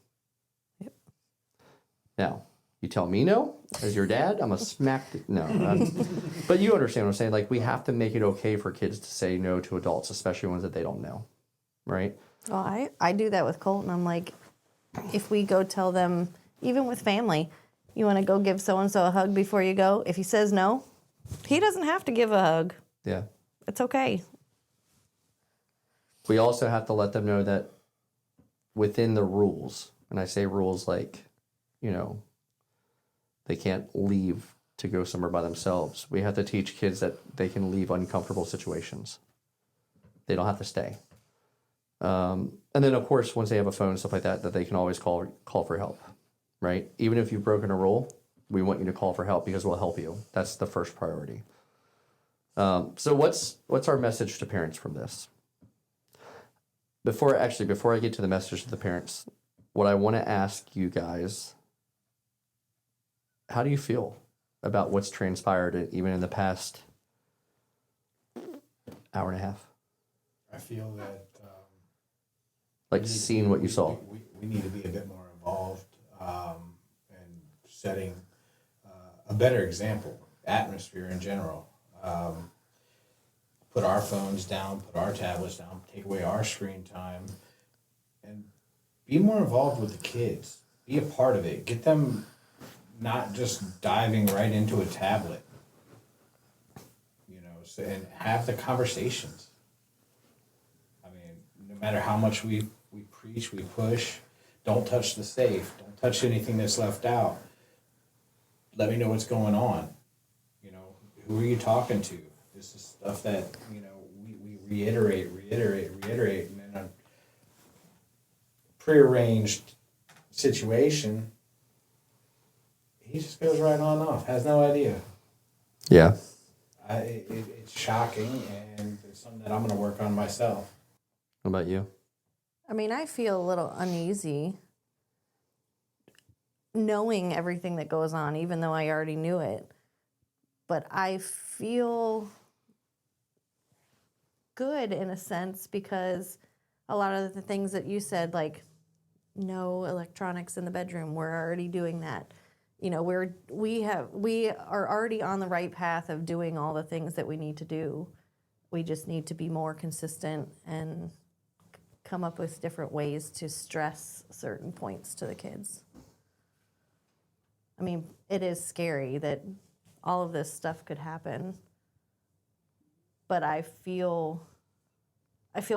Yep. Now, you tell me no, as your dad, I'm a but you understand what I'm saying. Like, we have to make it okay for kids to say no to adults, especially ones that they don't know, right? Well, I do that with Colton. I'm like, if we go tell them, even with family, you want to go give so-and-so a hug before you go? If he says no, he doesn't have to give a hug. Yeah. It's okay. We also have to let them know that within the rules, and I say rules like, you know, they can't leave to go somewhere by themselves. We have to teach kids that they can leave uncomfortable situations. They don't have to stay. And then, of course, once they have a phone and stuff like that, that they can always call for help, right? Even if you've broken a rule, we want you to call for help because we'll help you. That's the first priority. So what's our message to parents from this? Before I get to the message to the parents, what I want to ask you guys, how do you feel about what's transpired even in the past hour and a half? I feel that like seeing what you saw. We need to be a bit more involved and setting a better example, atmosphere in general. Put our phones down, put our tablets down, take away our screen time, and be more involved with the kids. Be a part of it. Get them not just diving right into a tablet, you know, and have the conversations. I mean, no matter how much we preach, we push, don't touch the safe, don't touch anything that's left out. Let me know what's going on. You know, who are you talking to? This is stuff that, you know, we reiterate, and in a prearranged situation, he just goes right on off, has no idea. Yeah. It's shocking, and it's something that I'm going to work on myself. What about you? I mean, I feel a little uneasy knowing everything that goes on, even though I already knew it. But I feel good in a sense because a lot of the things that you said, like no electronics in the bedroom, we're already doing that. You know, we are already on the right path of doing all the things that we need to do. We just need to be more consistent and come up with different ways to stress certain points to the kids. I mean, it is scary that all of this stuff could happen, but I feel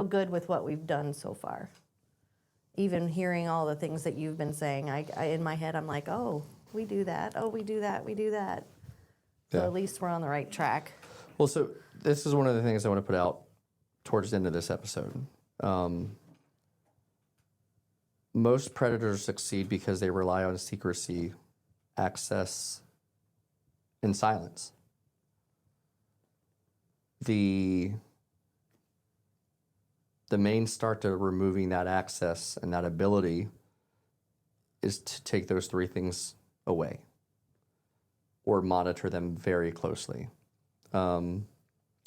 good with what we've done so far. Even hearing all the things that you've been saying, I in my head, I'm like, oh, we do that. Oh, we do that. We do that. So Yeah. at least we're on the right track. Well, so this is one of the things I want to put out towards the end of this episode. Most predators succeed because they rely on secrecy, access, and silence. The main start to removing that access and that ability is to take those three things away or monitor them very closely. When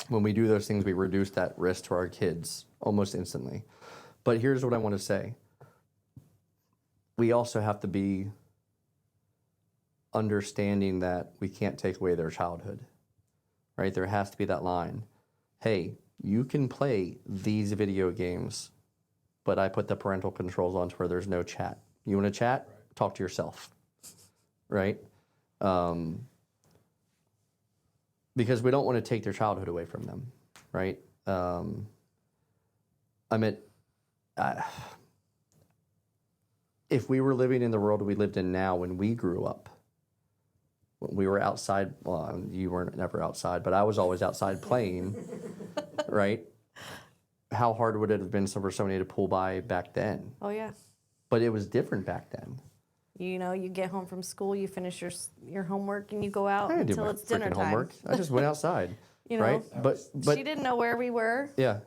we do those things, we reduce that risk to our kids almost instantly. But here's what I want to say. We also have to be understanding that we can't take away their childhood, right? There has to be that line. Hey, you can play these video games, but I put the parental controls on to where there's no chat. You want to chat? Right. Talk to yourself, right? Because we don't want to take their childhood away from them, right? If we were living in the world we lived in now when we grew up, when we were outside, well, you weren't never outside, but I was always outside playing, right? How hard would it have been for somebody to pull by back then? Oh, yeah. But it was different back then. You know, you get home from school, you finish your homework, and you go out I didn't do until my it's dinner freaking time. homework. I just went outside, You know, right? But she didn't know where we were. yeah.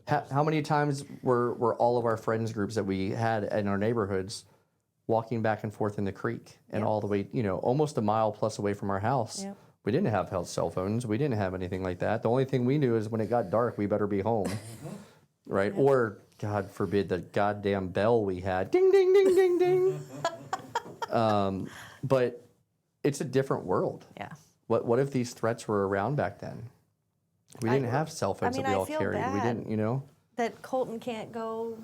How many times were all of our friends groups that we had in our neighborhoods walking back and forth in the creek and Yep. all the way, almost a mile plus away from our house? Yep. We didn't have cell phones. We didn't have anything like that. The only thing we knew is when it got dark, we better be home, right? Or, God forbid, the goddamn bell we had. Ding, ding, ding, ding, ding. But it's a different world. Yeah. What if these threats were around back then? We didn't have cell phones that we all I feel carried. We bad didn't, that Colton can't go,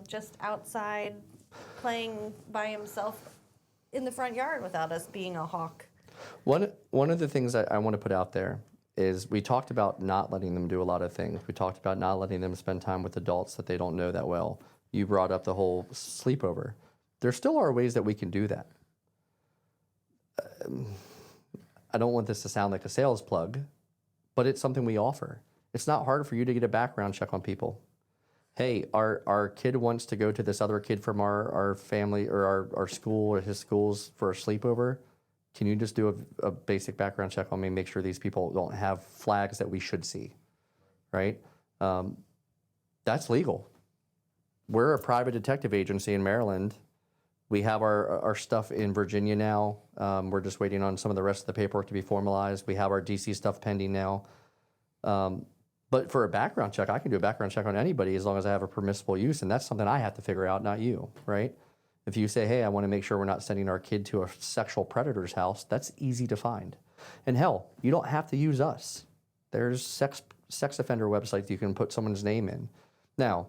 just outside playing by himself in the front yard without us being a hawk. One of the things I want to put out there is we talked about not letting them do a lot of things. We talked about not letting them spend time with adults that they don't know that well. You brought up the whole sleepover. There still are ways that we can do that. I don't want this to sound like a sales plug, but it's something we offer. It's not hard for you to get a background check on people. Hey, our kid wants to go to this other kid from our family or our school or his schools for a sleepover. Can you just do a basic background check on me, make sure these people don't have flags that we should see, right? That's legal. We're a private detective agency in Maryland. We have our stuff in Virginia now. We're just waiting on some of the rest of the paperwork to be formalized. We have our DC stuff pending now. But for a background check, I can do a background check on anybody as long as I have a permissible use, and that's something I have to figure out, not you, right? If you say, hey, I want to make sure we're not sending our kid to a sexual predator's house, that's easy to find. And hell, you don't have to use us. There's sex offender websites you can put someone's name in. Now,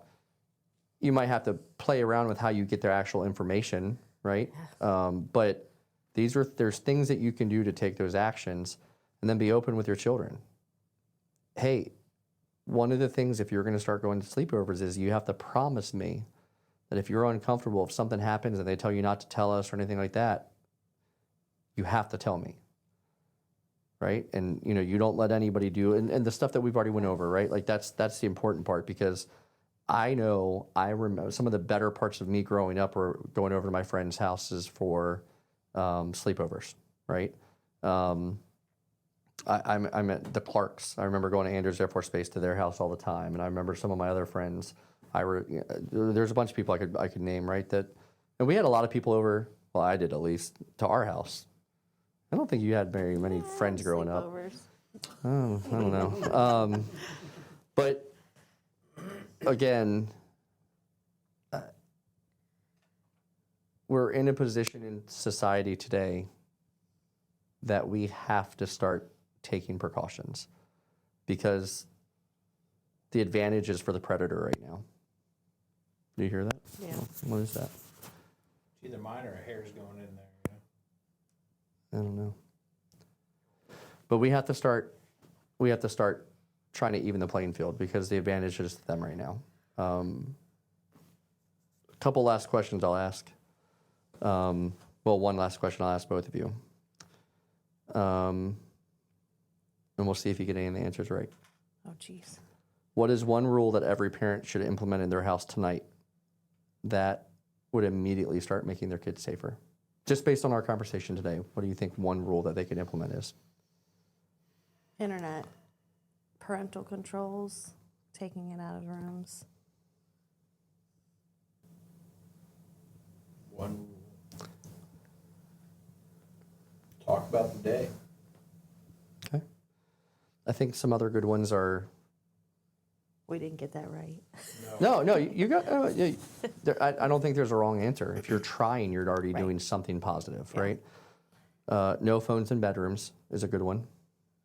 you might have to play around with how you get their actual information, right? But there's things that you can do to take those actions and then be open with your children. Hey, one of the things if you're going to start going to sleepovers is you have to promise me that if you're uncomfortable, if something happens and they tell you not to tell us or anything like that, you have to tell me, right? And you don't let anybody do, and the stuff that we've already went over, right? Like that's the important part, because I remember some of the better parts of me growing up were going over to my friends' houses for sleepovers, right? I'm at the Clarks. I remember going to Andrews Air Force Base to their house all the time, and I remember some of my other friends. There's a bunch of people I could name, right? And we had a lot of people over Well, I did at least, to our house. I don't think you had very many friends growing up. Sleepovers. Oh, I don't know. But again, we're in a position in society today that we have to start taking precautions because the advantage is for the predator right now. Do you hear that? Yeah. What is that? It's either mine or a hair's going in there. I don't know. But we have to start trying to even the playing field because the advantage is to them right now. A couple last questions I'll ask. Well, one last question I'll ask both of you. And we'll see if you get any of the answers right. Oh, jeez. What is one rule that every parent should implement in their house tonight that would immediately start making their kids safer? Just based on our conversation today, what do you think one rule that they could implement is? Internet, parental controls, taking it out of rooms. One rule. Talk about the day. Okay. I think some other good ones are. We didn't get that right. No, you got. I don't think there's a wrong answer. If you're trying, you're already doing something positive, right? No phones in bedrooms is a good one,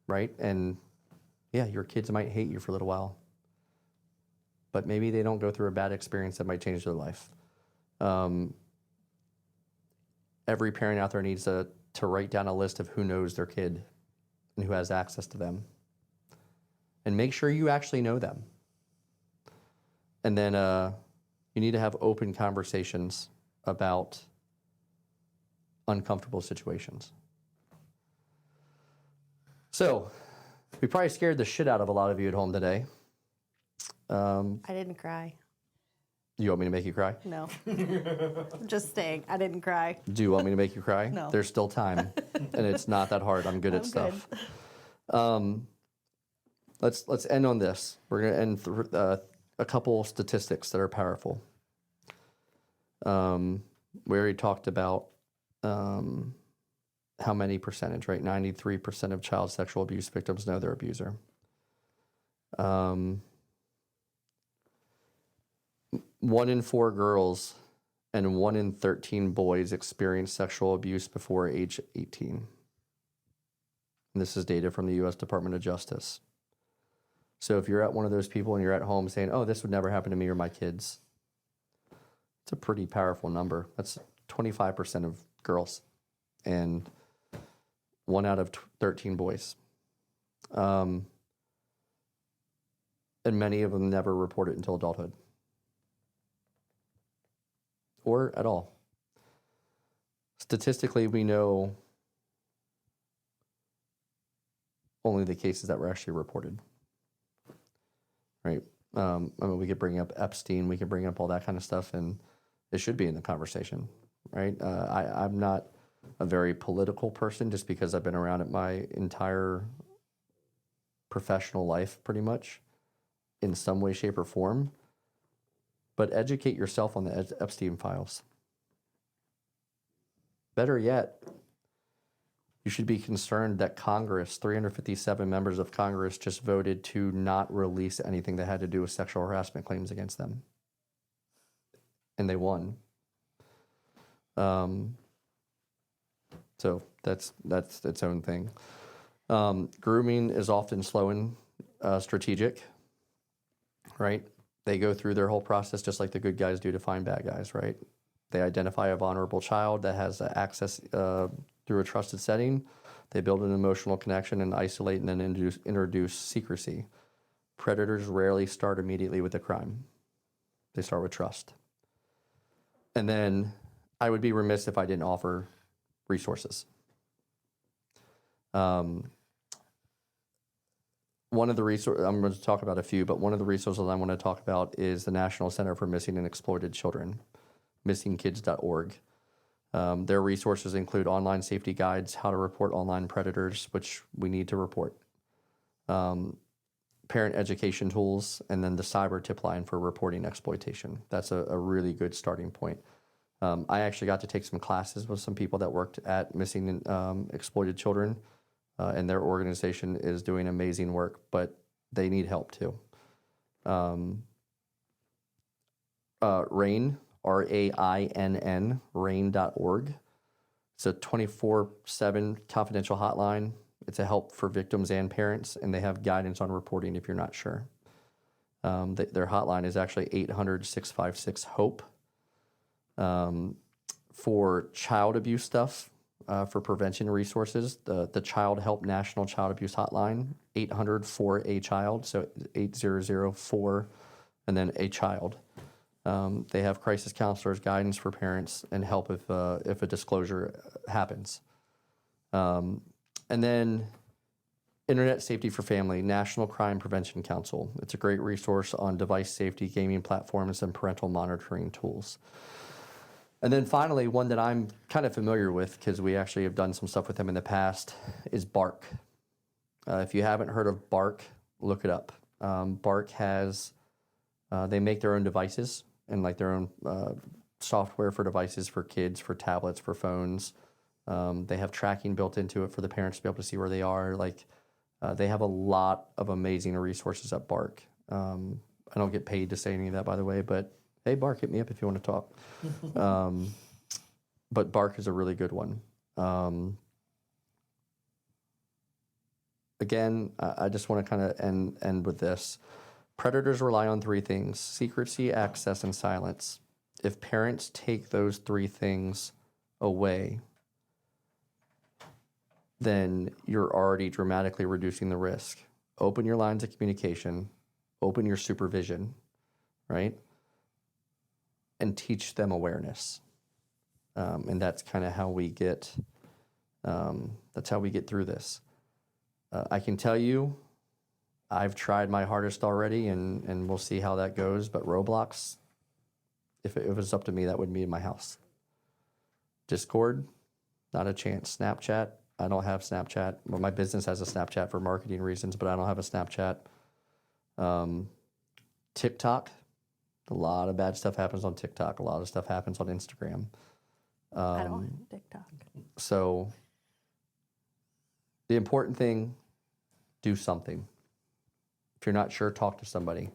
right? And yeah, your kids might hate you for a little while, but maybe they don't go through a bad experience that might change their life. Every parent out there needs to write down a list of who knows their kid and who has access to them, and make sure you actually know them. And then you need to have open conversations about uncomfortable situations. So, we probably scared the shit out of a lot of you at home today. I didn't cry. You want me to make you cry? No. I'm just saying, I didn't cry. Do you want me to make you cry? No. There's still time, and it's not that hard. I'm good at stuff. Let's end on this. We're going to end a couple statistics that are powerful. We already talked about how many percentage, right? 93% of child sexual abuse victims know their abuser. 1 in 4 girls and 1 in 13 boys experience sexual abuse before age 18. And this is data from the U.S. Department of Justice. So if you're at one of those people and you're at home saying, oh, this would never happen to me or my kids, it's a pretty powerful number. That's 25% of girls and 1 out of 13 boys. And many of them never report it until adulthood. Or at all. Statistically, we know only the cases that were actually reported. Right? I mean, we could bring up Epstein, we could bring up all that kind of stuff, and it should be in the conversation, right? I'm not a very political person just because I've been around it my entire professional life, pretty much, in some way, shape, or form. But educate yourself on the Epstein files. Better yet, you should be concerned that Congress, 357 members of Congress, just voted to not release anything that had to do with sexual harassment claims against them. And they won. So that's its own thing. Grooming is often slow and strategic, right? They go through their whole process just like the good guys do to find bad guys, right? They identify a vulnerable child that has access through a trusted setting. They build an emotional connection and isolate and then introduce secrecy. Predators rarely start immediately with a crime. They start with trust. And then I would be remiss if I didn't offer resources. One of the resources, I'm going to talk about a few, but one of the resources I want to talk about is the National Center for Missing and Exploited Children, missingkids.org. Their resources include online safety guides, how to report online predators, which we need to report, parent education tools, and then the cyber tip line for reporting exploitation. That's a really good starting point. I actually got to take some classes with some people that worked at missing and exploited children, and their organization is doing amazing work, but they need help too. RAIN, RAINN, RAIN.org. It's a 24/7 confidential hotline. It's a help for victims and parents, and they have guidance on reporting if you're not sure. Their hotline is actually 800-656-HOPE. For child abuse stuff, for prevention resources, the Child Help National Child Abuse Hotline, 800-4-A-CHILD, so 800-4 and then a child. They have crisis counselors, guidance for parents, and help if a disclosure happens. And then Internet Safety for Family, National Crime Prevention Council. It's a great resource on device safety, gaming platforms, and parental monitoring tools. And then finally, one that I'm kind of familiar with because we actually have done some stuff with them in the past is Bark. If you haven't heard of Bark, look it up. Bark has, they make their own devices and like their own software for devices for kids, for tablets, for phones. They have tracking built into it for the parents to be able to see where they are. They have a lot of amazing resources at Bark. I don't get paid to say any of that, by the way, but hey, Bark, hit me up if you want to talk. But Bark is a really good one. Again, I just want to kind of end with this. Predators rely on three things: secrecy, access, and silence. If parents take those three things away, then you're already dramatically reducing the risk. Open your lines of communication, open your supervision, right? And teach them awareness. And that's kind of how we get, through this. I can tell you, I've tried my hardest already, and we'll see how that goes. But Roblox, if it was up to me, that wouldn't be in my house. Discord, not a chance. Snapchat, I don't have Snapchat. Well, my business has a Snapchat for marketing reasons, but I don't have a Snapchat. TikTok, a lot of bad stuff happens on TikTok. A lot of stuff happens on Instagram. I don't have TikTok. So the important thing, do something. If you're not sure, talk to somebody.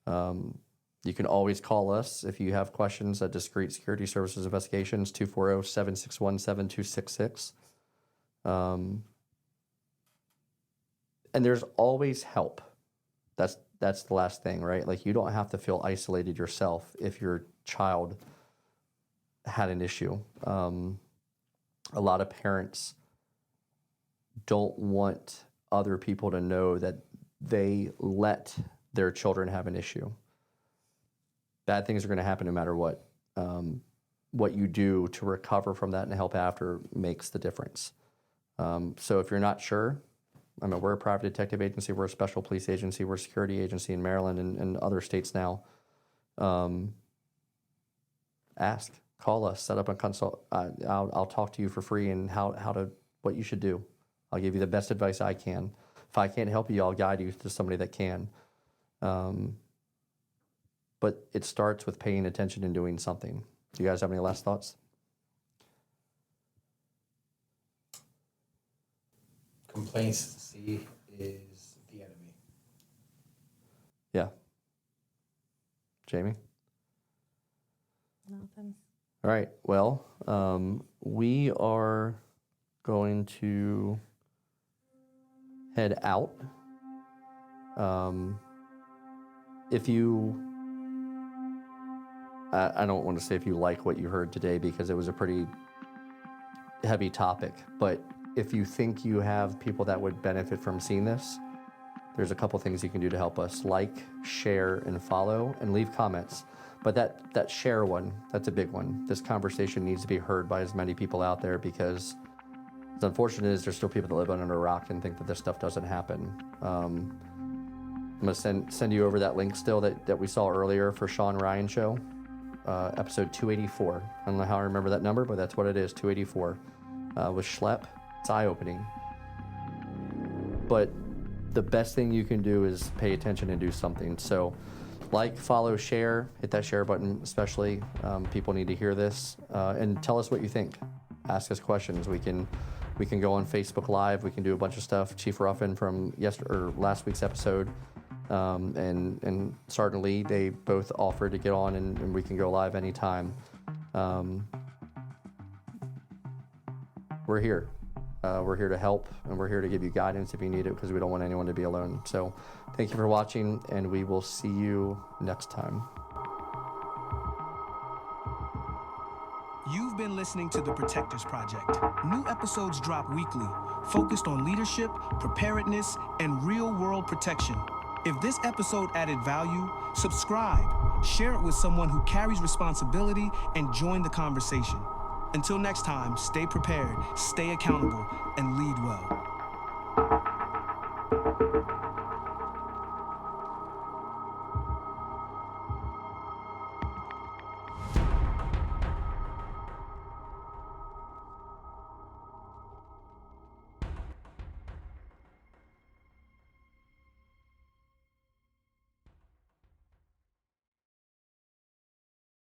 You can always call us if you have questions at Discreet Security Services Investigations, 240-761-7266. And there's always help. That's the last thing, right? Like, you don't have to feel isolated yourself if your child had an issue. A lot of parents don't want other people to know that they let their children have an issue. Bad things are going to happen no matter what. What you do to recover from that and help after makes the difference. So if you're not sure, I mean, we're a private detective agency, we're a special police agency, we're a security agency in Maryland and other states now. Ask, call us, set up a consult. I'll talk to you for free and what you should do. I'll give you the best advice I can. If I can't help you, I'll guide you to somebody that can. But it starts with paying attention and doing something. Do you guys have any last thoughts? Complacency is the enemy. Yeah. Jamie? Nothing. All right. Well, we are going to head out. If you, I don't want to say if you like what you heard today because it was a pretty heavy topic, but if you think you have people that would benefit from seeing this, there's a couple things you can do to help us. Like, share, and follow, and leave comments. But that share one, that's a big one. This conversation needs to be heard by as many people out there because as unfortunate as there's still people that live under a rock and think that this stuff doesn't happen. I'm going to send you over that link still that we saw earlier for Sean Ryan Show, episode 284. I don't know how I remember that number, but that's what it is, 284. With Schlepp. It's eye-opening. But the best thing you can do is pay attention and do something. So like, follow, share, hit that share button, especially. People need to hear this, and tell us what you think. Ask us questions. We can go on Facebook Live. We can do a bunch of stuff. Chief Ruffin from last week's episode, and Sergeant Lee, they both offered to get on, and we can go live anytime. We're here. We're here to help, and we're here to give you guidance if you need it, because we don't want anyone to be alone. So thank you for watching, and we will see you next time. You've been listening to The Protectors Project. New episodes drop weekly, focused on leadership, preparedness, and real-world protection. If this episode added value, subscribe, share it with someone who carries responsibility, and join the conversation. Until next time, stay prepared, stay accountable, and lead well.